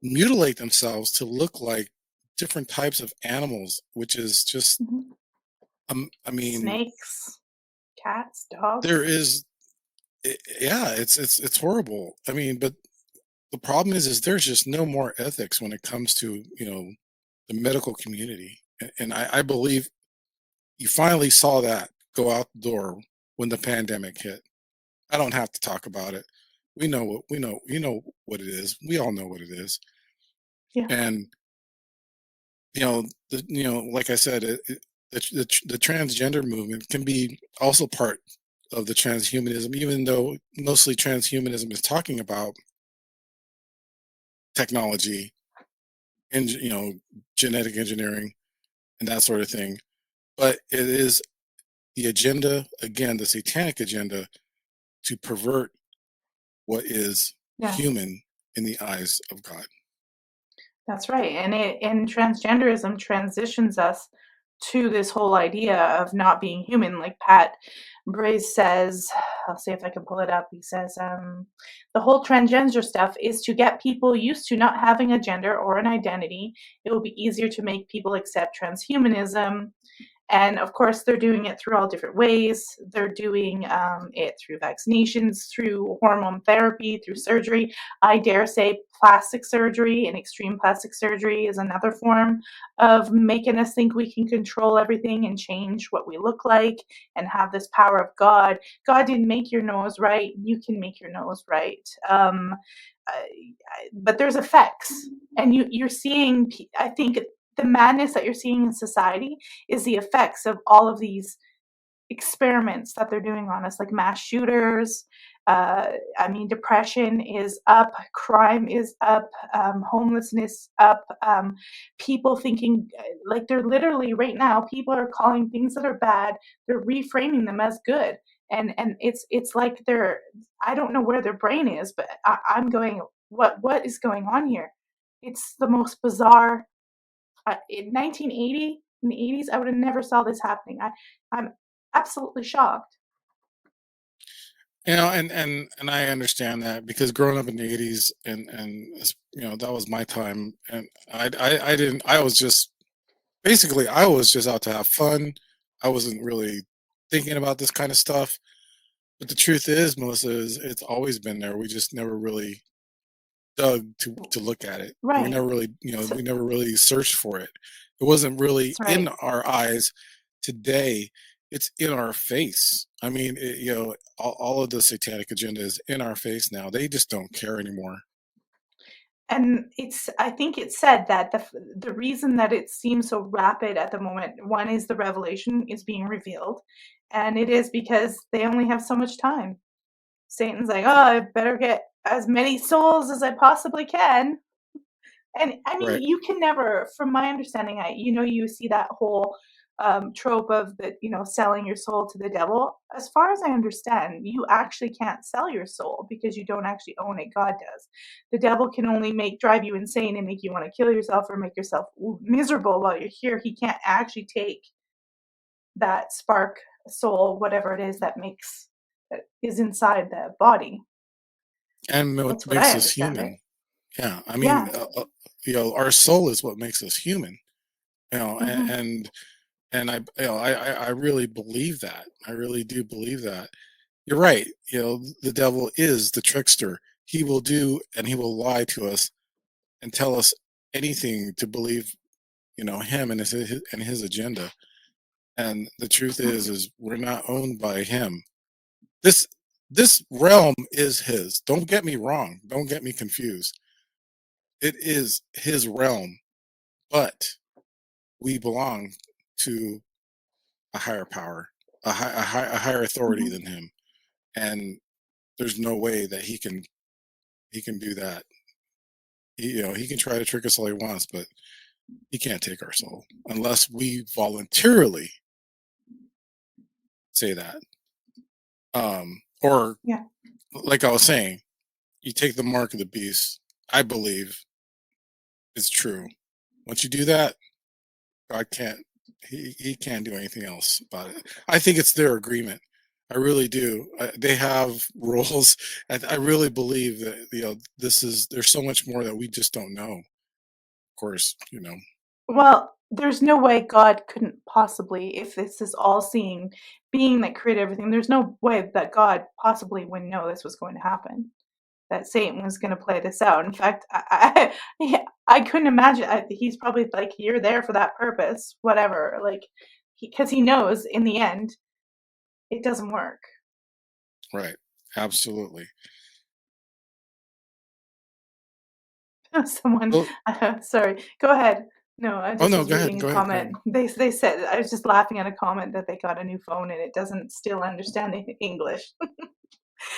[SPEAKER 2] mutilate themselves to look like different types of animals, which is just,
[SPEAKER 1] Mhm.
[SPEAKER 2] I mean,
[SPEAKER 1] Snakes, cats, dogs.
[SPEAKER 2] there is, yeah, it's horrible. I mean, but the problem is there's just no more ethics when it comes to, the medical community. And I believe you finally saw that go out the door when the pandemic hit. I don't have to talk about it. We know what you know what it is. We all know what it is.
[SPEAKER 1] Yeah.
[SPEAKER 2] And like I said, the transgender movement can be also part of the transhumanism, even though mostly transhumanism is talking about technology and genetic engineering and that sort of thing. But it is the agenda, again, the satanic agenda, to pervert what is
[SPEAKER 1] Yeah.
[SPEAKER 2] human in the eyes of God.
[SPEAKER 1] That's right. And transgenderism transitions us to this whole idea of not being human. Like Pat Braze says, I'll see if I can pull it up. He says, the whole transgender stuff is to get people used to not having a gender or an identity. It will be easier to make people accept transhumanism. And of course, they're doing it through all different ways. They're doing it through vaccinations, through hormone therapy, through surgery. I dare say plastic surgery and extreme plastic surgery is another form of making us think we can control everything and change what we look like and have this power of God. God didn't make your nose right. You can make your nose right. But there's effects. And you're seeing, I think, the madness that you're seeing in society is the effects of all of these experiments that they're doing on us, like mass shooters. Depression is up, crime is up, homelessness up, people thinking like they're literally right now, people are calling things that are bad, they're reframing them as good. And it's like I don't know where their brain is, but I'm going, what is going on here? It's the most bizarre. In 1980, in the 80s, I would have never saw this happening. I'm absolutely shocked.
[SPEAKER 2] And I understand that because growing up in the 80s and that was my time, and I was just basically, I was just out to have fun. I wasn't really thinking about this kind of stuff. But the truth is, Melissa, is it's always been there. We just never really dug to look at it. We
[SPEAKER 1] Right.
[SPEAKER 2] never really,
[SPEAKER 1] So
[SPEAKER 2] we never really searched for it. It wasn't really
[SPEAKER 1] that's right.
[SPEAKER 2] in our eyes. Today, it's in our face. I mean, all of the satanic agenda is in our face now. They just don't care anymore.
[SPEAKER 1] And I think it's said that the reason that it seems so rapid at the moment, one is the revelation is being revealed, and it is because they only have so much time. Satan's like, oh, I better get as many souls as I possibly can. And I mean,
[SPEAKER 2] Right.
[SPEAKER 1] you can never, from my understanding, you see that whole trope of selling your soul to the devil. As far as I understand, you actually can't sell your soul because you don't actually own it. God does. The devil can only drive you insane and make you want to kill yourself or make yourself miserable while you're here. He can't actually take that spark, soul, whatever it is that is inside the body.
[SPEAKER 2] And what
[SPEAKER 1] That's what I
[SPEAKER 2] makes us
[SPEAKER 1] understand it.
[SPEAKER 2] human. Yeah. I mean,
[SPEAKER 1] Yeah.
[SPEAKER 2] our soul is what makes us human.
[SPEAKER 1] Hmm.
[SPEAKER 2] And I really believe that. I really do believe that. You're right. The devil is the trickster. He will do and he will lie to us and tell us anything to believe, him and his agenda. And the truth is we're not owned by him. This this realm is his. Don't get me wrong. Don't get me confused. It is his realm, but we belong to a higher power, a higher authority
[SPEAKER 1] Hmm.
[SPEAKER 2] than him, and there's no way that he can do that. He can try to trick us all he wants, but he can't take our soul unless we voluntarily say that. Or
[SPEAKER 1] Yeah.
[SPEAKER 2] like I was saying, you take the mark of the beast. I believe it's true. Once you do that, God can't. He can't do anything else about it. I think it's their agreement. I really do. They have rules. I really believe that there's so much more that we just don't know. Of course,
[SPEAKER 1] Well, there's no way God couldn't possibly, if this is all-seeing being that created everything, there's no way that God possibly wouldn't know this was going to happen, that Satan was going to play this out. In fact, yeah, I couldn't imagine. He's probably like, "You're there for that purpose, whatever." Like, because he knows in the end it doesn't work.
[SPEAKER 2] right? Absolutely.
[SPEAKER 1] Someone,
[SPEAKER 2] Well,
[SPEAKER 1] sorry, go ahead. No, I
[SPEAKER 2] oh
[SPEAKER 1] just
[SPEAKER 2] no,
[SPEAKER 1] was
[SPEAKER 2] go ahead.
[SPEAKER 1] reading a
[SPEAKER 2] Go ahead. Go ahead.
[SPEAKER 1] comment. They said I was just laughing at a comment that they got a new phone and it doesn't still understand English.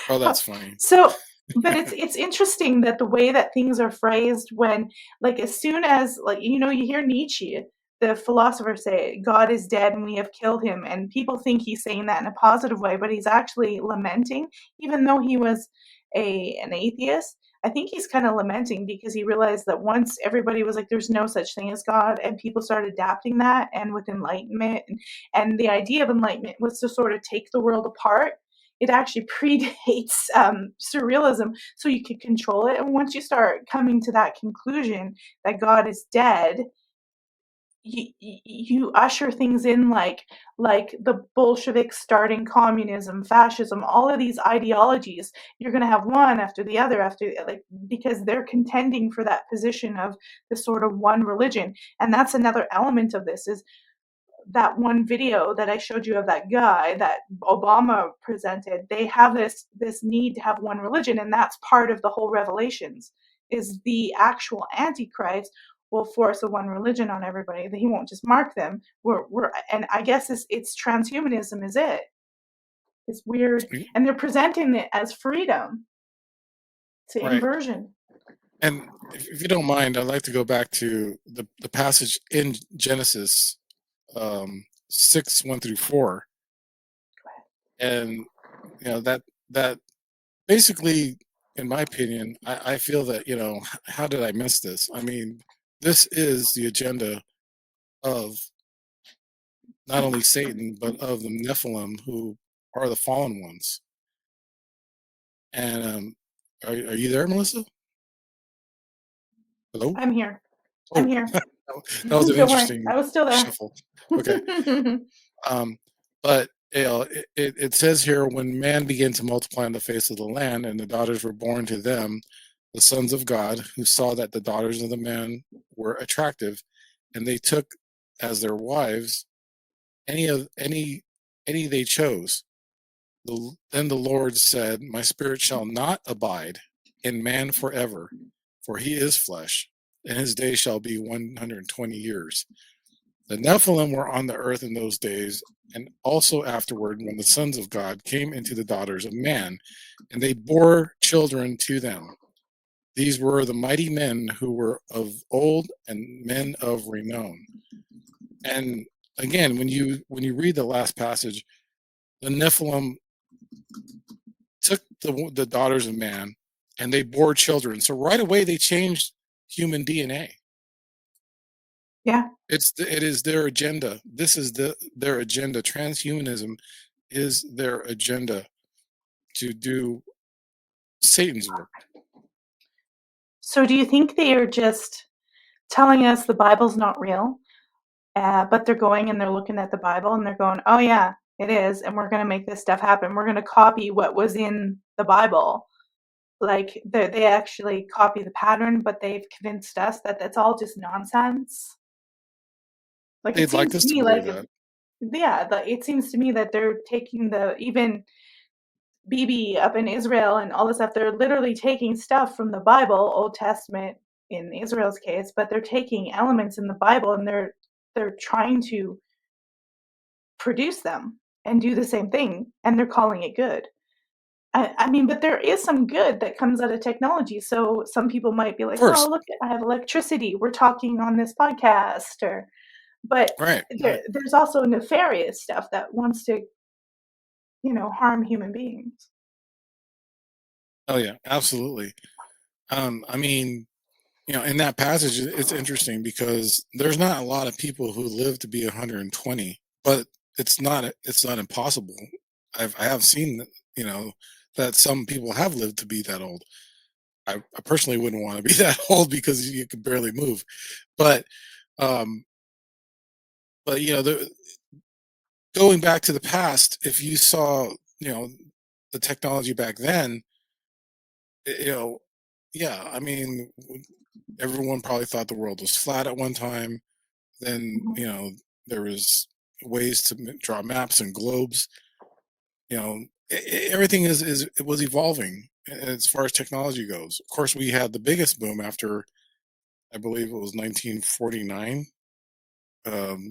[SPEAKER 2] Oh, that's funny.
[SPEAKER 1] So, but it's interesting that the way that things are phrased when, like, as soon as, like, you hear Nietzsche, the philosopher, say, God is dead and we have killed him, and people think he's saying that in a positive way, but he's actually lamenting, even though he was an atheist. I think he's kind of lamenting because he realized that once everybody was like, there's no such thing as God, and people started adapting that, and with enlightenment, and the idea of enlightenment was to sort of take the world apart. It actually predates surrealism, so you could control it. And once you start coming to that conclusion that God is dead, you usher things in like the Bolsheviks starting communism, fascism, all of these ideologies. You're going to have one after the other after, like, because they're contending for that position of the sort of one religion. And that's another element of this is that one video that I showed you of that guy that Obama presented. They have this need to have one religion, and that's part of the whole revelations. Is the actual Antichrist will force a one religion on everybody. That he won't just mark them. And I guess it's transhumanism is it. It's weird, and they're presenting it as freedom to
[SPEAKER 2] Right.
[SPEAKER 1] inversion.
[SPEAKER 2] And if you don't mind, I'd like to go back to the passage in Genesis 6, 1 through 4. And that basically, in my opinion, I feel that, how did I miss this? I mean, this is the agenda of not only Satan, but of the Nephilim, who are the fallen ones. And are you there, Melissa? Hello?
[SPEAKER 1] I'm here. I'm
[SPEAKER 2] Oh,
[SPEAKER 1] here.
[SPEAKER 2] that was an
[SPEAKER 1] Don't worry,
[SPEAKER 2] interesting
[SPEAKER 1] I was still there.
[SPEAKER 2] shuffle. Okay. But it says here, when man began to multiply on the face of the land, and the daughters were born to them, the sons of God, who saw that the daughters of the man were attractive, and they took as their wives any they chose. Then the Lord said, "My spirit shall not abide in man forever, for he is flesh, and his days shall be 120 years." The Nephilim were on the earth in those days, and also afterward, when the sons of God came into the daughters of man, and they bore children to them. These were the mighty men who were of old and men of renown. And again, when you read the last passage, the Nephilim took the daughters of man, and they bore children. So right away they changed human DNA.
[SPEAKER 1] Yeah.
[SPEAKER 2] It is their agenda. This is their agenda. Transhumanism is their agenda to do Satan's work.
[SPEAKER 1] So do you think they are just telling us the Bible's not real, but they're going and they're looking at the Bible and they're going, oh yeah, it is, and we're going to make this stuff happen. We're going to copy what was in the Bible. Like they actually copy the pattern, but they've convinced us that that's all just nonsense. Like
[SPEAKER 2] They'd like us to believe that.
[SPEAKER 1] Yeah, it seems to me that they're taking even Bibi up in Israel and all this stuff. They're literally taking stuff from the Bible, Old Testament in Israel's case, but they're taking elements in the Bible and they're trying to produce them and do the same thing, and they're calling it good. I mean, but there is some good that comes out of technology. So some people might be like, "Oh, look, I have electricity. We're talking on this podcast," but
[SPEAKER 2] right.
[SPEAKER 1] There's also nefarious stuff that wants to, harm human beings.
[SPEAKER 2] Oh yeah, absolutely. I mean, in that passage, it's interesting because there's not a lot of people who live to be 120, but it's not impossible. I have seen, that some people have lived to be that old. I personally wouldn't want to be that old because you could barely move, but going back to the past, if you saw, the technology back then, yeah, I mean, everyone probably thought the world was flat at one time. Then, there was ways to draw maps and globes. Everything it was evolving as far as technology goes. Of course, we had the biggest boom after, I believe it was 1949.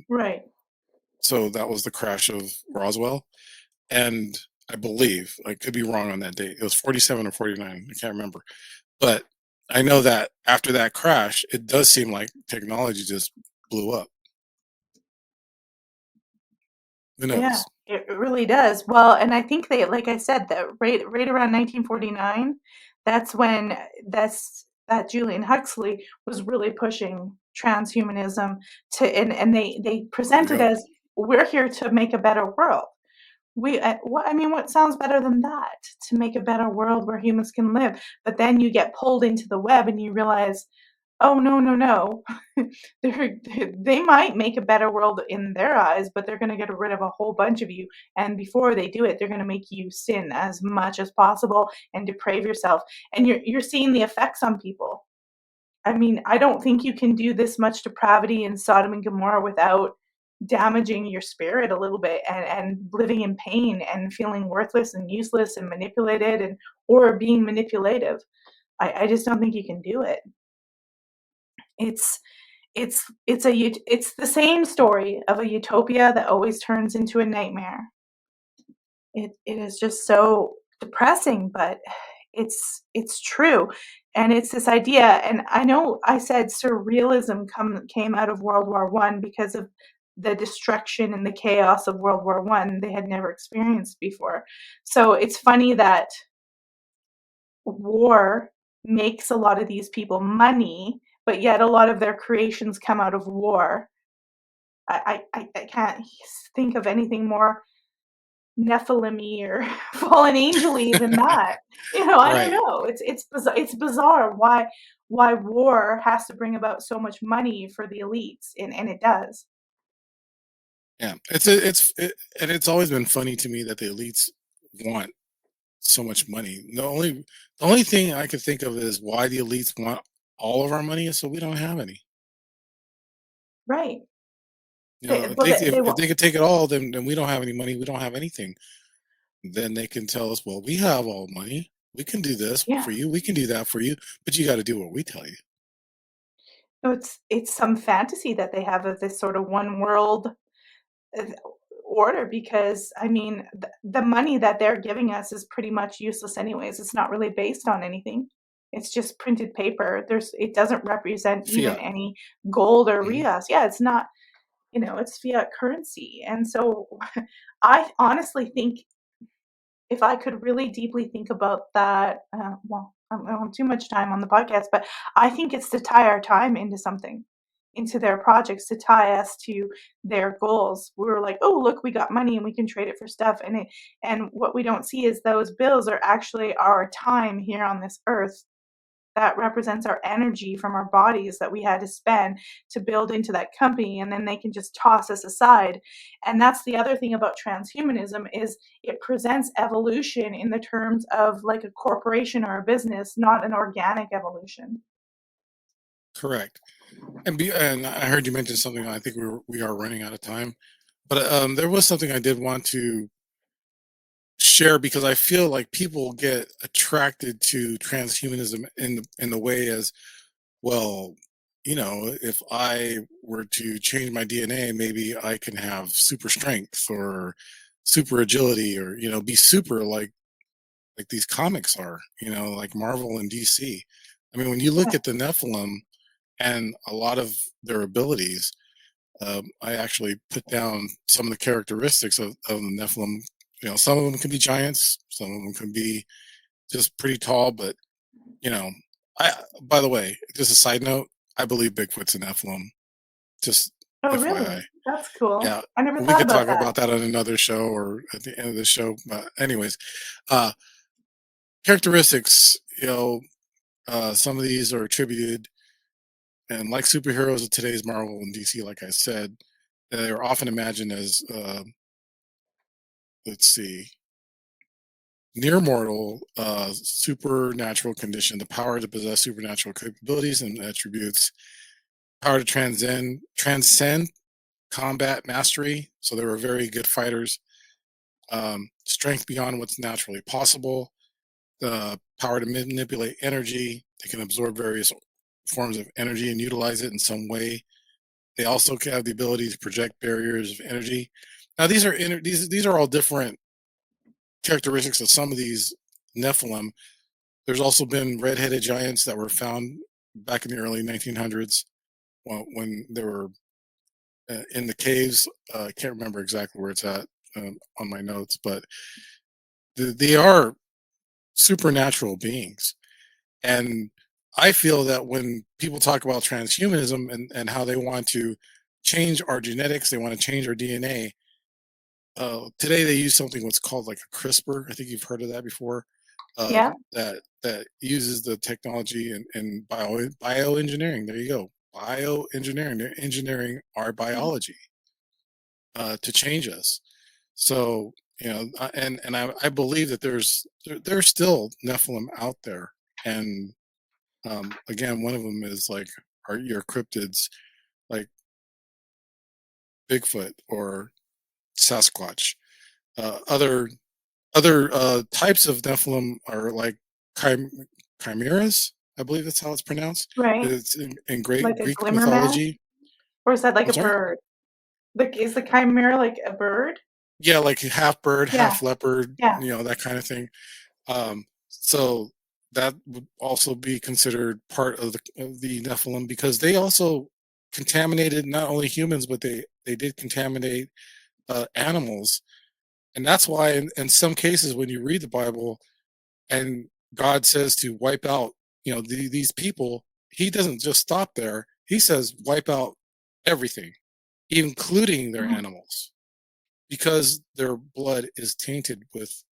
[SPEAKER 1] Right.
[SPEAKER 2] So that was the crash of Roswell. And I believe, I could be wrong on that date, it was 47 or 49. I can't remember. But I know that after that crash, it does seem like technology just blew up. Who knows?
[SPEAKER 1] Yeah, it really does. Well, and I think like I said, that right around 1949, that's when that Julian Huxley was really pushing transhumanism and they presented as, we're here to make a better world. What sounds better than that? To make a better world where humans can live. But then you get pulled into the web and you realize, oh, no. They might make a better world in their eyes, but they're going to get rid of a whole bunch of you. And before they do it, they're going to make you sin as much as possible and deprave yourself. And you're seeing the effects on people. I mean, I don't think you can do this much depravity in Sodom and Gomorrah without damaging your spirit a little bit and living in pain and feeling worthless and useless and manipulated or being manipulative. I just don't think you can do it. It's the same story of a utopia that always turns into a nightmare. It is just so depressing, but it's true. And it's this idea, and I know I said surrealism came out of World War I because of the destruction and the chaos of World War I they had never experienced before. So it's funny that war makes a lot of these people money, but yet a lot of their creations come out of war. I can't think of anything more Nephilim or fallen angel-y than that. You know, I don't
[SPEAKER 2] Right.
[SPEAKER 1] know. It's bizarre why war has to bring about so much money for the elites, and it does.
[SPEAKER 2] Yeah. And it's always been funny to me that the elites want so much money. The only thing I could think of is why the elites want all of our money is so we don't have any.
[SPEAKER 1] Right.
[SPEAKER 2] You know,
[SPEAKER 1] They well, they
[SPEAKER 2] if
[SPEAKER 1] want.
[SPEAKER 2] they could take it all, then we don't have any money. We don't have anything. Then they can tell us, well, we have all money. We can do this
[SPEAKER 1] Yeah.
[SPEAKER 2] for you. We can do that for you. But you got to do what we tell you.
[SPEAKER 1] No, it's some fantasy that they have of this sort of one world uh, order, because I mean the money that they're giving us is pretty much useless anyways. It's not really based on anything. It's just printed paper. It doesn't represent even
[SPEAKER 2] Fiat.
[SPEAKER 1] any gold or
[SPEAKER 2] Mhm.
[SPEAKER 1] rias. Yeah, it's not, it's fiat currency. And so I honestly think if I could really deeply think about that, well, I don't have too much time on the podcast, but I think it's to tie our time into something, into their projects, to tie us to their goals. We were like, oh, look, we got money and we can trade it for stuff. And what we don't see is those bills are actually our time here on this earth that represents our energy from our bodies that we had to spend to build into that company, and then they can just toss us aside. And that's the other thing about transhumanism is it presents evolution in the terms of like a corporation or a business, not an organic evolution.
[SPEAKER 2] Correct. And I heard you mention something. I think we are running out of time, but there was something I did want to share because I feel like people get attracted to transhumanism in the way as well. You know, if I were to change my DNA, maybe I can have super strength or super agility, or be super like these comics are. Like Marvel and DC. I mean, when you look
[SPEAKER 1] Yeah.
[SPEAKER 2] at the Nephilim and a lot of their abilities, I actually put down some of the characteristics of the Nephilim. Some of them can be giants, some of them can be just pretty tall, but you know, I, by the way, just a side note, I believe Bigfoot's a Nephilim. Just
[SPEAKER 1] Oh,
[SPEAKER 2] FYI.
[SPEAKER 1] really? That's cool.
[SPEAKER 2] Yeah,
[SPEAKER 1] I never
[SPEAKER 2] we
[SPEAKER 1] thought
[SPEAKER 2] could
[SPEAKER 1] about
[SPEAKER 2] talk
[SPEAKER 1] that.
[SPEAKER 2] about that on another show or at the end of the show. But anyways, uh, characteristics, some of these are attributed, and like superheroes of today's Marvel and DC, like I said, they're often imagined as, let's see, near mortal, supernatural condition, the power to possess supernatural capabilities and attributes, power to transcend combat mastery. So they were very good fighters. Strength beyond what's naturally possible, the power to manipulate energy. They can absorb various forms of energy and utilize it in some way. They also have the ability to project barriers of energy. Now, these are all different characteristics of some of these Nephilim. There's also been red-headed giants that were found back in the early 1900s when they were in the caves. I can't remember exactly where it's at on my notes, but they are supernatural beings. And I feel that when people talk about transhumanism and how they want to change our genetics, they want to change our DNA. Today they use something what's called like a CRISPR. I think you've heard of that before.
[SPEAKER 1] Yeah.
[SPEAKER 2] That uses the technology and bioengineering. There you go, bioengineering. They're engineering our biology to change us. So I believe that there's still Nephilim out there, and again, one of them is like your cryptids, like Bigfoot or Sasquatch. Other types of Nephilim are like chim- chimeras. I believe that's how it's pronounced.
[SPEAKER 1] Right.
[SPEAKER 2] It's in great
[SPEAKER 1] Like a
[SPEAKER 2] Greek
[SPEAKER 1] glimmer man?
[SPEAKER 2] mythology.
[SPEAKER 1] Or is that like
[SPEAKER 2] I'm
[SPEAKER 1] a
[SPEAKER 2] sorry.
[SPEAKER 1] bird? Like, is the chimera like a bird?
[SPEAKER 2] Yeah, like half bird,
[SPEAKER 1] Yeah.
[SPEAKER 2] half leopard.
[SPEAKER 1] Yeah.
[SPEAKER 2] That kind of thing. So that would also be considered part of the Nephilim because they also contaminated not only humans, but they did contaminate animals. And that's why in some cases when you read the Bible and God says to wipe out, these people, he doesn't just stop there. He says wipe out everything, including their
[SPEAKER 1] Mhm.
[SPEAKER 2] animals. because their blood is tainted with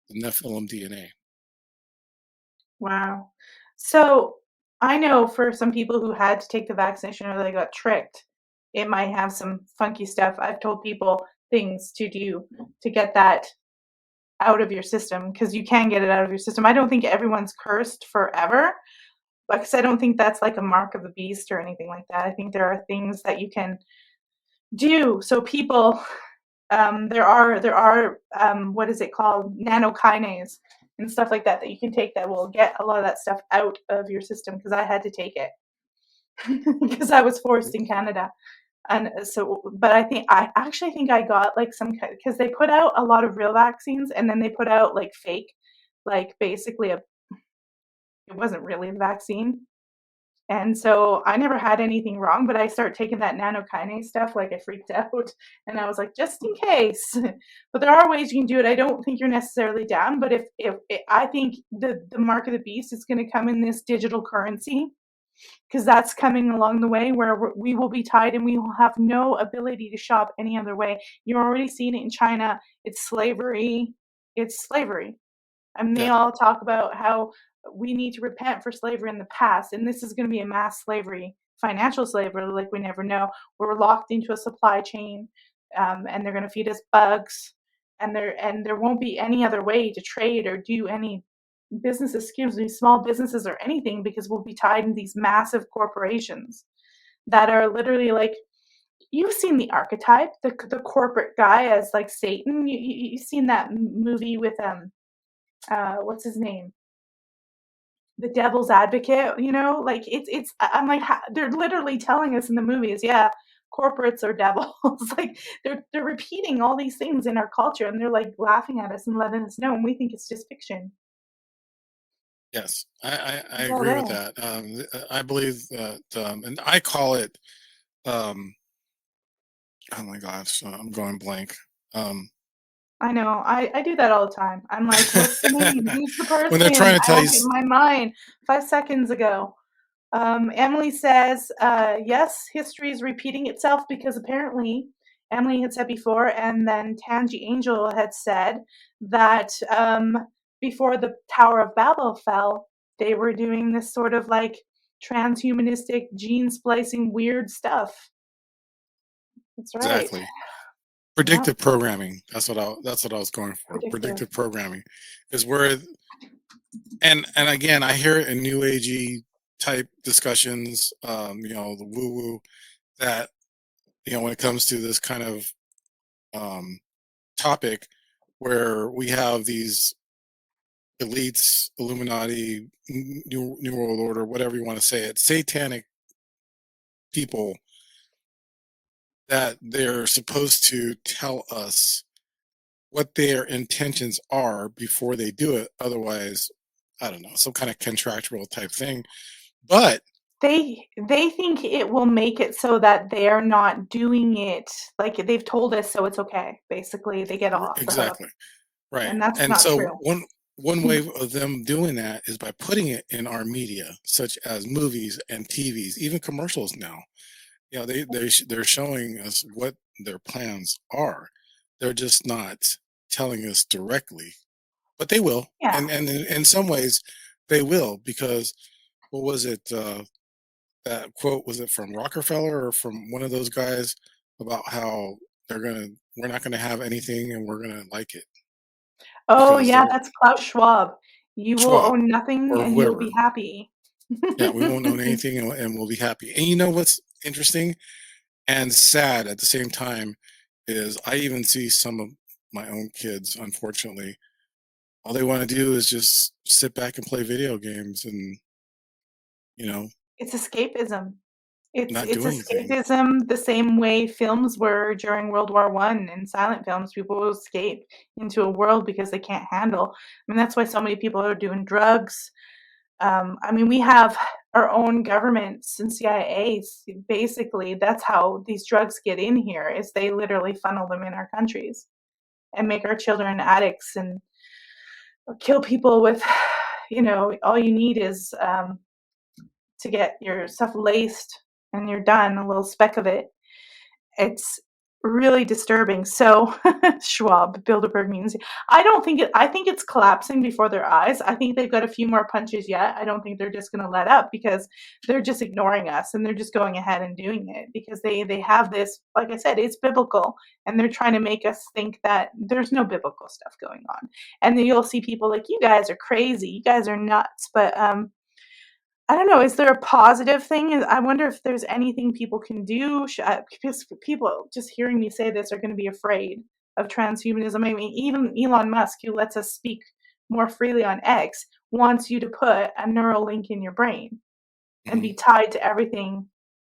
[SPEAKER 2] the Nephilim DNA.
[SPEAKER 1] Wow. So I know for some people who had to take the vaccination or they got tricked, it might have some funky stuff. I've told people things to do to get that out of your system, because you can get it out of your system. I don't think everyone's cursed forever, because I don't think that's like a mark of the beast or anything like that. I think there are things that you can do. So people, there are what is it called, nanokinase and stuff like that you can take that will get a lot of that stuff out of your system, because I had to take it because I was forced in Canada. And so, but I actually think I got like some, because they put out a lot of real vaccines and then they put out like fake, like basically it wasn't really the vaccine. And so I never had anything wrong, but I started taking that nanokinase stuff, like I freaked out, and I was like, just in case. But there are ways you can do it. I don't think you're necessarily down, but if I think the mark of the beast is going to come in this digital currency, because that's coming along the way where we will be tied and we will have no ability to shop any other way. You're already seeing it in China. It's slavery. It's slavery. I mean, they all talk about how we need to repent for slavery in the past, and this is going to be a mass slavery, financial slavery, like we never know. We're locked into a supply chain, and they're going to feed us bugs, and there won't be any other way to trade or do any businesses, excuse me, small businesses or anything, because we'll be tied in these massive corporations that are literally like, you've seen the archetype, the corporate guy as like Satan. You've seen that movie with what's his name, the devil's advocate, like I'm like, they're literally telling us in the movies, yeah, corporates are devils. Like they're repeating all these things in our culture, and they're like laughing at us and letting us know, and we think it's just fiction.
[SPEAKER 2] Yes, I agree with that. I believe that, and I call it, oh my gosh, I'm going blank.
[SPEAKER 1] I know. I do that all the time. I'm like, what's the name? Who's the person?
[SPEAKER 2] When they're trying to tell
[SPEAKER 1] I
[SPEAKER 2] you,
[SPEAKER 1] had it in my mind 5 seconds ago. Emily says, yes, history is repeating itself, because apparently Emily had said before, and then Tangi Angel had said that before the Tower of Babel fell, they were doing this sort of like transhumanistic gene splicing weird stuff. That's right.
[SPEAKER 2] exactly. Predictive programming. That's what I was going for. Predictive programming is where, and again, I hear it in new agey type discussions, the woo woo, that, when it comes to this kind of topic, where we have these elites, Illuminati, New World Order, whatever you want to say it, satanic people, that they're supposed to tell us what their intentions are before they do it. Otherwise, I don't know, some kind of contractual type thing. But
[SPEAKER 1] they think it will make it so that they're not doing it. Like, they've told us, so it's okay. Basically, they get off.
[SPEAKER 2] Exactly. Right.
[SPEAKER 1] And that's
[SPEAKER 2] And
[SPEAKER 1] not
[SPEAKER 2] so
[SPEAKER 1] true.
[SPEAKER 2] one way of them doing that is by putting it in our media, such as movies and TVs, even commercials now. They're showing us what their plans are. They're just not telling us directly, but they will.
[SPEAKER 1] Yeah.
[SPEAKER 2] And in some ways they will, because what was it, that quote, was it from Rockefeller or from one of those guys, about how we're not gonna have anything and we're gonna like it.
[SPEAKER 1] Oh,
[SPEAKER 2] Because
[SPEAKER 1] yeah, that's Klaus Schwab. You will
[SPEAKER 2] Schwab
[SPEAKER 1] own nothing
[SPEAKER 2] or
[SPEAKER 1] and you'll
[SPEAKER 2] whoever.
[SPEAKER 1] be happy.
[SPEAKER 2] Yeah, we won't own anything, and we'll be happy. And you know what's interesting and sad at the same time is, I even see some of my own kids, unfortunately, all they want to do is just sit back and play video games, and
[SPEAKER 1] It's escapism. It's
[SPEAKER 2] not do anything.
[SPEAKER 1] escapism, the same way films were during World War I. In silent films, people will escape into a world because they can't handle. I mean, that's why so many people are doing drugs. I mean, we have our own governments and CIA. Basically, that's how these drugs get in here, is they literally funnel them in our countries and make our children addicts and kill people with, all you need is to get your stuff laced and you're done, a little speck of it. It's really disturbing. So Schwab, Bilderberg means I think it's collapsing before their eyes. I think they've got a few more punches yet. I don't think they're just going to let up because they're just ignoring us and they're just going ahead and doing it because they have this, like I said, it's biblical and they're trying to make us think that there's no biblical stuff going on. And then you'll see people like, you guys are crazy, you guys are nuts. But I don't know. Is there a positive thing? I wonder if there's anything people can do. Because people just hearing me say this are going to be afraid of transhumanism. I mean, even Elon Musk, who lets us speak more freely on X, wants you to put a neural link in your brain and be tied to everything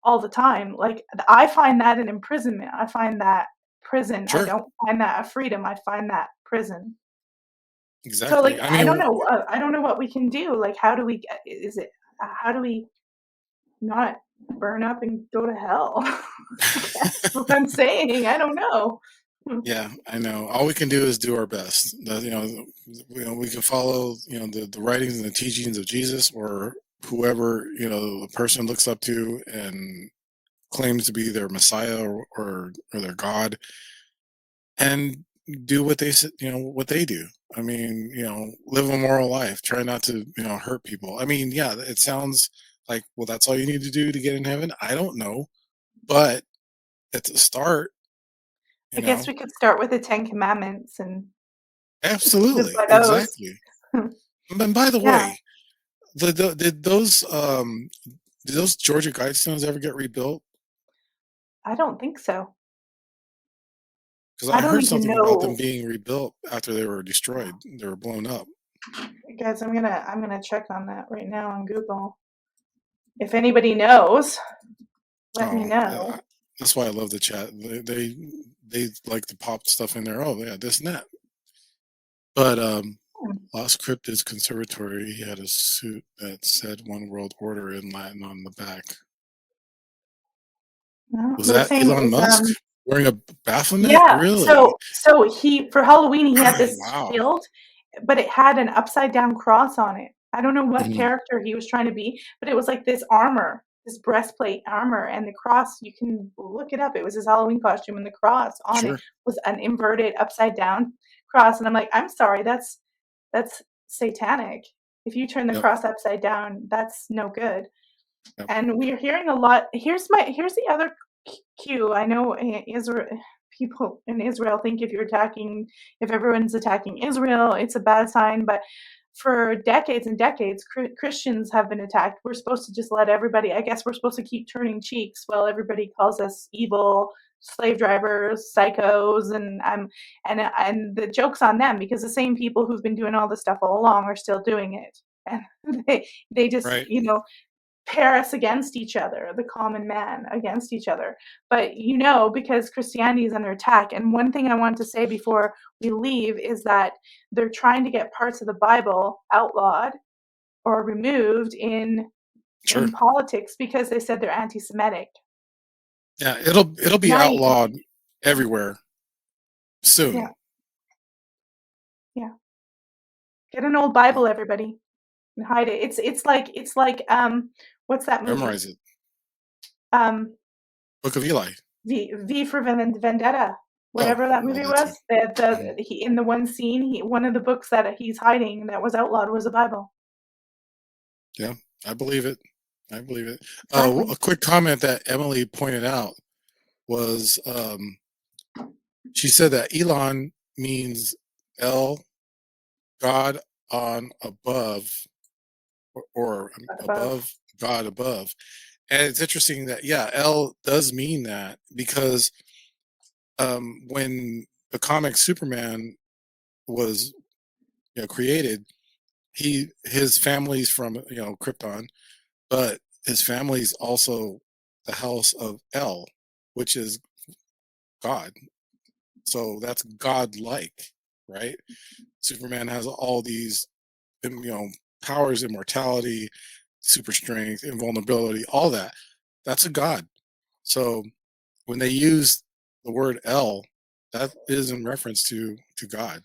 [SPEAKER 1] all the time. Like, I find that an imprisonment. I find that prison. I
[SPEAKER 2] Sure.
[SPEAKER 1] don't find that a freedom. I find that prison.
[SPEAKER 2] Exactly.
[SPEAKER 1] So, like,
[SPEAKER 2] I
[SPEAKER 1] I don't
[SPEAKER 2] mean,
[SPEAKER 1] know. I don't know what we can do. Like, how do we? How do we not burn up and go to hell? That's what I'm saying. I don't know.
[SPEAKER 2] yeah, I know. All we can do is do our best. We can follow, the writings and the teachings of Jesus or whoever, the person looks up to and claims to be their Messiah or their God, and do what they said, what they do. I mean, live a moral life. Try not to, hurt people. I mean, yeah, it sounds like, well, that's all you need to do to get in heaven. I don't know, but it's a start.
[SPEAKER 1] I guess we could start with the 10 Commandments and live
[SPEAKER 2] Absolutely,
[SPEAKER 1] by those.
[SPEAKER 2] exactly. And by the
[SPEAKER 1] Yeah,
[SPEAKER 2] way, did those Georgia Guidestones ever get rebuilt?
[SPEAKER 1] I don't think so.
[SPEAKER 2] Because
[SPEAKER 1] I
[SPEAKER 2] I
[SPEAKER 1] don't
[SPEAKER 2] heard
[SPEAKER 1] even
[SPEAKER 2] something about them
[SPEAKER 1] know.
[SPEAKER 2] being rebuilt after they were destroyed. They were blown up.
[SPEAKER 1] Guys, I'm gonna check on that right now on Google. If anybody knows, let me
[SPEAKER 2] Oh,
[SPEAKER 1] know.
[SPEAKER 2] that's why I love the chat. They like to pop stuff in there. Oh yeah, this and that. But Lost Cryptid's Conservatory, he had a suit that said "One World Order" in Latin on the back.
[SPEAKER 1] No,
[SPEAKER 2] Was
[SPEAKER 1] they're
[SPEAKER 2] that
[SPEAKER 1] saying
[SPEAKER 2] Elon
[SPEAKER 1] it's
[SPEAKER 2] Musk wearing a Baphomet?
[SPEAKER 1] yeah.
[SPEAKER 2] Really?
[SPEAKER 1] So he for Halloween he had this
[SPEAKER 2] Wow.
[SPEAKER 1] shield, but it had an upside down cross on it. I don't know what
[SPEAKER 2] Mhm.
[SPEAKER 1] character he was trying to be, but it was like this armor, this breastplate armor, and the cross. You can look it up. It was his Halloween costume, and the cross on it
[SPEAKER 2] Sure.
[SPEAKER 1] was an inverted upside down cross. And I'm like, I'm sorry, that's satanic. If you turn the
[SPEAKER 2] Yep.
[SPEAKER 1] cross upside down, that's no good.
[SPEAKER 2] Yep.
[SPEAKER 1] And we're hearing a lot. Here's the other cue. I know Israel people in Israel think if everyone's attacking Israel, it's a bad sign. But for decades and decades, Christians have been attacked. We're supposed to just let everybody. I guess we're supposed to keep turning cheeks while everybody calls us evil slave drivers, psychos, and the joke's on them because the same people who've been doing all this stuff all along are still doing it, and they just
[SPEAKER 2] Right.
[SPEAKER 1] pair us against each other, the common man against each other. But because Christianity is under attack. And one thing I want to say before we leave is that they're trying to get parts of the Bible outlawed or removed in
[SPEAKER 2] Sure.
[SPEAKER 1] politics because they said they're anti-Semitic.
[SPEAKER 2] Yeah, it'll be
[SPEAKER 1] Now you can,
[SPEAKER 2] outlawed everywhere soon.
[SPEAKER 1] yeah, yeah. Get an old Bible, everybody, and hide it. It's like what's that movie?
[SPEAKER 2] Memorize it.
[SPEAKER 1] Um,
[SPEAKER 2] Book of Eli.
[SPEAKER 1] V for Vendetta, whatever that
[SPEAKER 2] well,
[SPEAKER 1] movie
[SPEAKER 2] that too.
[SPEAKER 1] was. He in the one scene, one of the books that he's hiding that was outlawed was a Bible.
[SPEAKER 2] Yeah, I believe it. I believe it.
[SPEAKER 1] Exactly.
[SPEAKER 2] A quick comment that Emily pointed out was she said that Elon means El, God on above, or above, God above. And it's interesting that, yeah, El does mean that because when the comic Superman was created, his family's from Krypton, but his family's also the house of El, which is God. So that's God-like, right? Superman has all these, powers, immortality, super strength, invulnerability, all that. That's a God. So when they use the word El, that is in reference to God.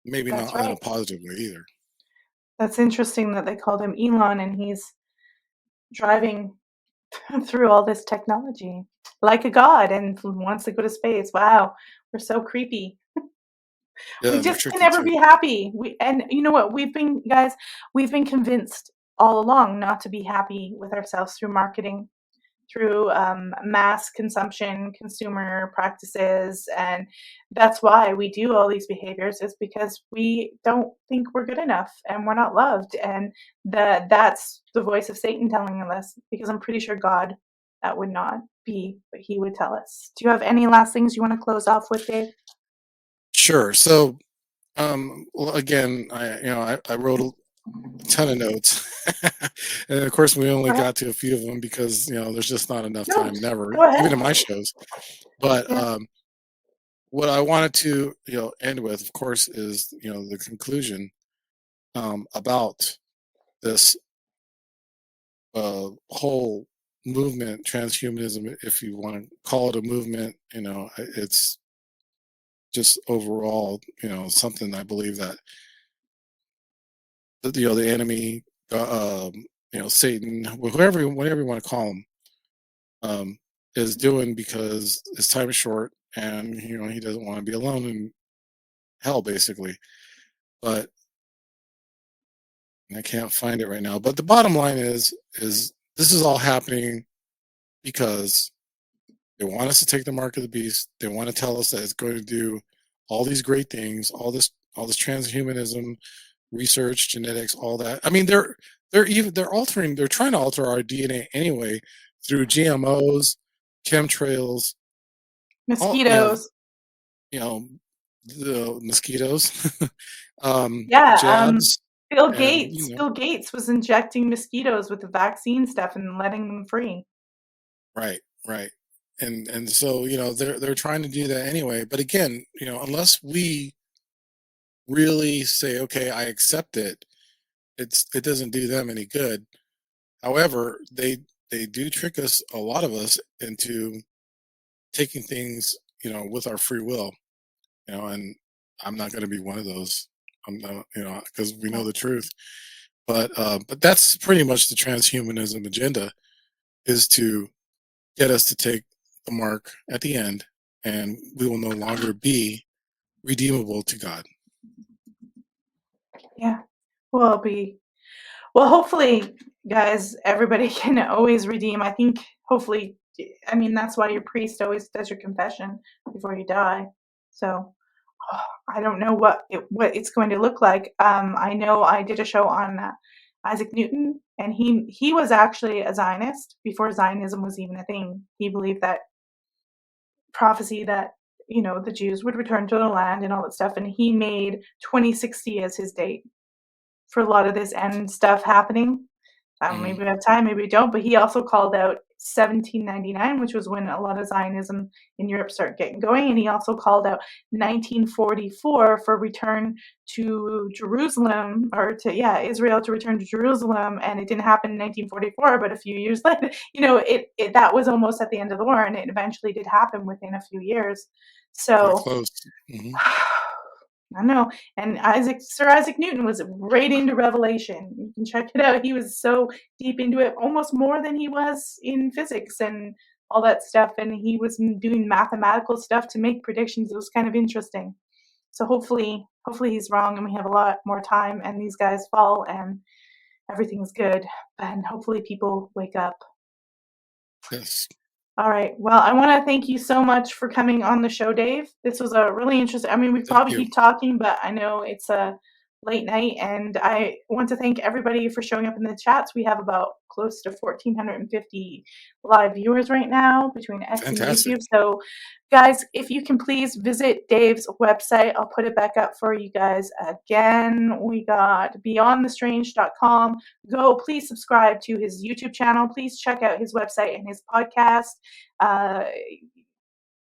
[SPEAKER 2] Maybe
[SPEAKER 1] That's
[SPEAKER 2] not in
[SPEAKER 1] right.
[SPEAKER 2] a positive way either.
[SPEAKER 1] That's interesting that they called him Elon and he's driving through all this technology, like a god, and wants to go to space. Wow, we're so creepy.
[SPEAKER 2] Yeah,
[SPEAKER 1] We
[SPEAKER 2] they're
[SPEAKER 1] just can
[SPEAKER 2] tricky
[SPEAKER 1] never
[SPEAKER 2] too.
[SPEAKER 1] be happy. And you know what? We've been convinced all along not to be happy with ourselves through marketing, through mass consumption, consumer practices, and that's why we do all these behaviors. Is because we don't think we're good enough and we're not loved, and that's the voice of Satan telling us. Because I'm pretty sure God, that would not be what He would tell us. Do you have any last things you want to close off with, Dave?
[SPEAKER 2] Sure. So, well, again, I wrote a ton of notes, and of course, we only
[SPEAKER 1] Go ahead.
[SPEAKER 2] got to a few of them because there's just not enough
[SPEAKER 1] No,
[SPEAKER 2] time, never,
[SPEAKER 1] go ahead.
[SPEAKER 2] even in my shows. But
[SPEAKER 1] Yeah.
[SPEAKER 2] what I wanted to end with, of course, is the conclusion about this whole movement, transhumanism, if you want to call it a movement. It's just overall, something I believe that the enemy, Satan, whatever you want to call him, is doing because his time is short, and he doesn't want to be alone in hell, basically. But I can't find it right now. But the bottom line is this is all happening because they want us to take the mark of the beast. They want to tell us that it's going to do all these great things, all this transhumanism, research, genetics, all that. I mean, they're trying to alter our DNA anyway through GMOs, chemtrails,
[SPEAKER 1] Mosquitoes.
[SPEAKER 2] The mosquitoes,
[SPEAKER 1] Yeah,
[SPEAKER 2] jabs,
[SPEAKER 1] Bill
[SPEAKER 2] and
[SPEAKER 1] Gates. Bill Gates was injecting mosquitoes with the vaccine stuff and letting them free.
[SPEAKER 2] right, and so they're trying to do that anyway. But again, unless we really say, okay, I accept it, it doesn't do them any good. However, they do trick us, a lot of us, into taking things with our free will, and I'm not going to be one of those. I'm not, because we know the truth. But that's pretty much the transhumanism agenda, is to get us to take the mark at the end, and we will no longer be redeemable to God.
[SPEAKER 1] Yeah. Well, hopefully, guys, everybody can always redeem. I think hopefully, I mean, that's why your priest always does your confession before you die. So I don't know what it's going to look like. I know I did a show on Isaac Newton, and he was actually a Zionist before Zionism was even a thing. He believed that prophecy that the Jews would return to the land and all that stuff, and he made 2060 as his date for a lot of this end stuff happening. Maybe we have time, maybe we don't, but he also called out 1799, which was when a lot of Zionism in Europe started getting going, and he also called out 1944 for return to Jerusalem, or Israel to return to Jerusalem, and it didn't happen in 1944, but a few years later, that was almost at the end of the war, and it eventually did happen within a few years.
[SPEAKER 2] Pretty
[SPEAKER 1] So
[SPEAKER 2] close.
[SPEAKER 1] I know. And Sir Isaac Newton was right into Revelation. You can check it out. He was so deep into it, almost more than he was in physics and all that stuff. And he was doing mathematical stuff to make predictions. It was kind of interesting. So hopefully he's wrong and we have a lot more time and these guys fall and everything's good. And hopefully people wake up.
[SPEAKER 2] Yes.
[SPEAKER 1] All right. Well, I want to thank you so much for coming on the show, Dave. This was a really interesting. I mean, we probably keep talking, but I know it's a late night, and I want to thank everybody for showing up in the chats. We have about close to 1,450 live viewers right now between X and YouTube. So, guys, if you can please visit Dave's website, I'll put it back up for you guys again. We got beyondthestrange.com. Go, please subscribe to his YouTube channel. Please check out his website and his podcast.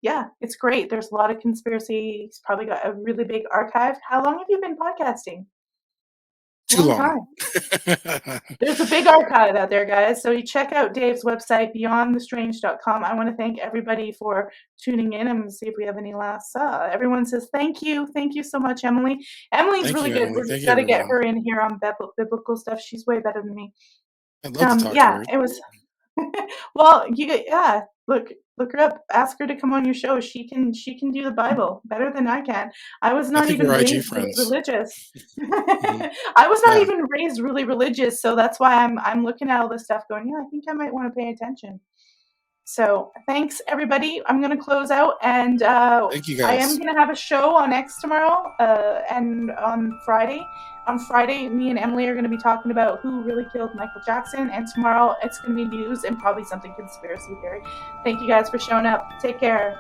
[SPEAKER 1] Yeah, it's great. There's a lot of conspiracy. He's probably got a really big archive. How long have you been podcasting?
[SPEAKER 2] Too long.
[SPEAKER 1] Time. There's a big archive out there, guys. So you check out Dave's website, beyondthestrange.com. I want to thank everybody for tuning in and see if we have any last. Everyone says thank you. Thank you so much, Emily. Emily's really good. We've got to get her in here on biblical stuff. She's way better than me.
[SPEAKER 2] I'd love to talk to her.
[SPEAKER 1] It was Well, look her up. Ask her to come on your show. She can do the Bible better than I can. I was
[SPEAKER 2] I
[SPEAKER 1] not
[SPEAKER 2] think
[SPEAKER 1] even
[SPEAKER 2] we're IG
[SPEAKER 1] raised really
[SPEAKER 2] friends.
[SPEAKER 1] religious.
[SPEAKER 2] Mhm.
[SPEAKER 1] I was not
[SPEAKER 2] Yeah.
[SPEAKER 1] even raised really religious, so that's why I'm looking at all this stuff going, yeah, I think I might want to pay attention. So thanks everybody. I'm gonna close out, and
[SPEAKER 2] Thank you
[SPEAKER 1] I
[SPEAKER 2] guys.
[SPEAKER 1] am gonna have a show on X tomorrow, and on Friday. On Friday, me and Emily are gonna be talking about who really killed Michael Jackson, and tomorrow it's gonna be news and probably something conspiracy theory. Thank you guys for showing up. Take care.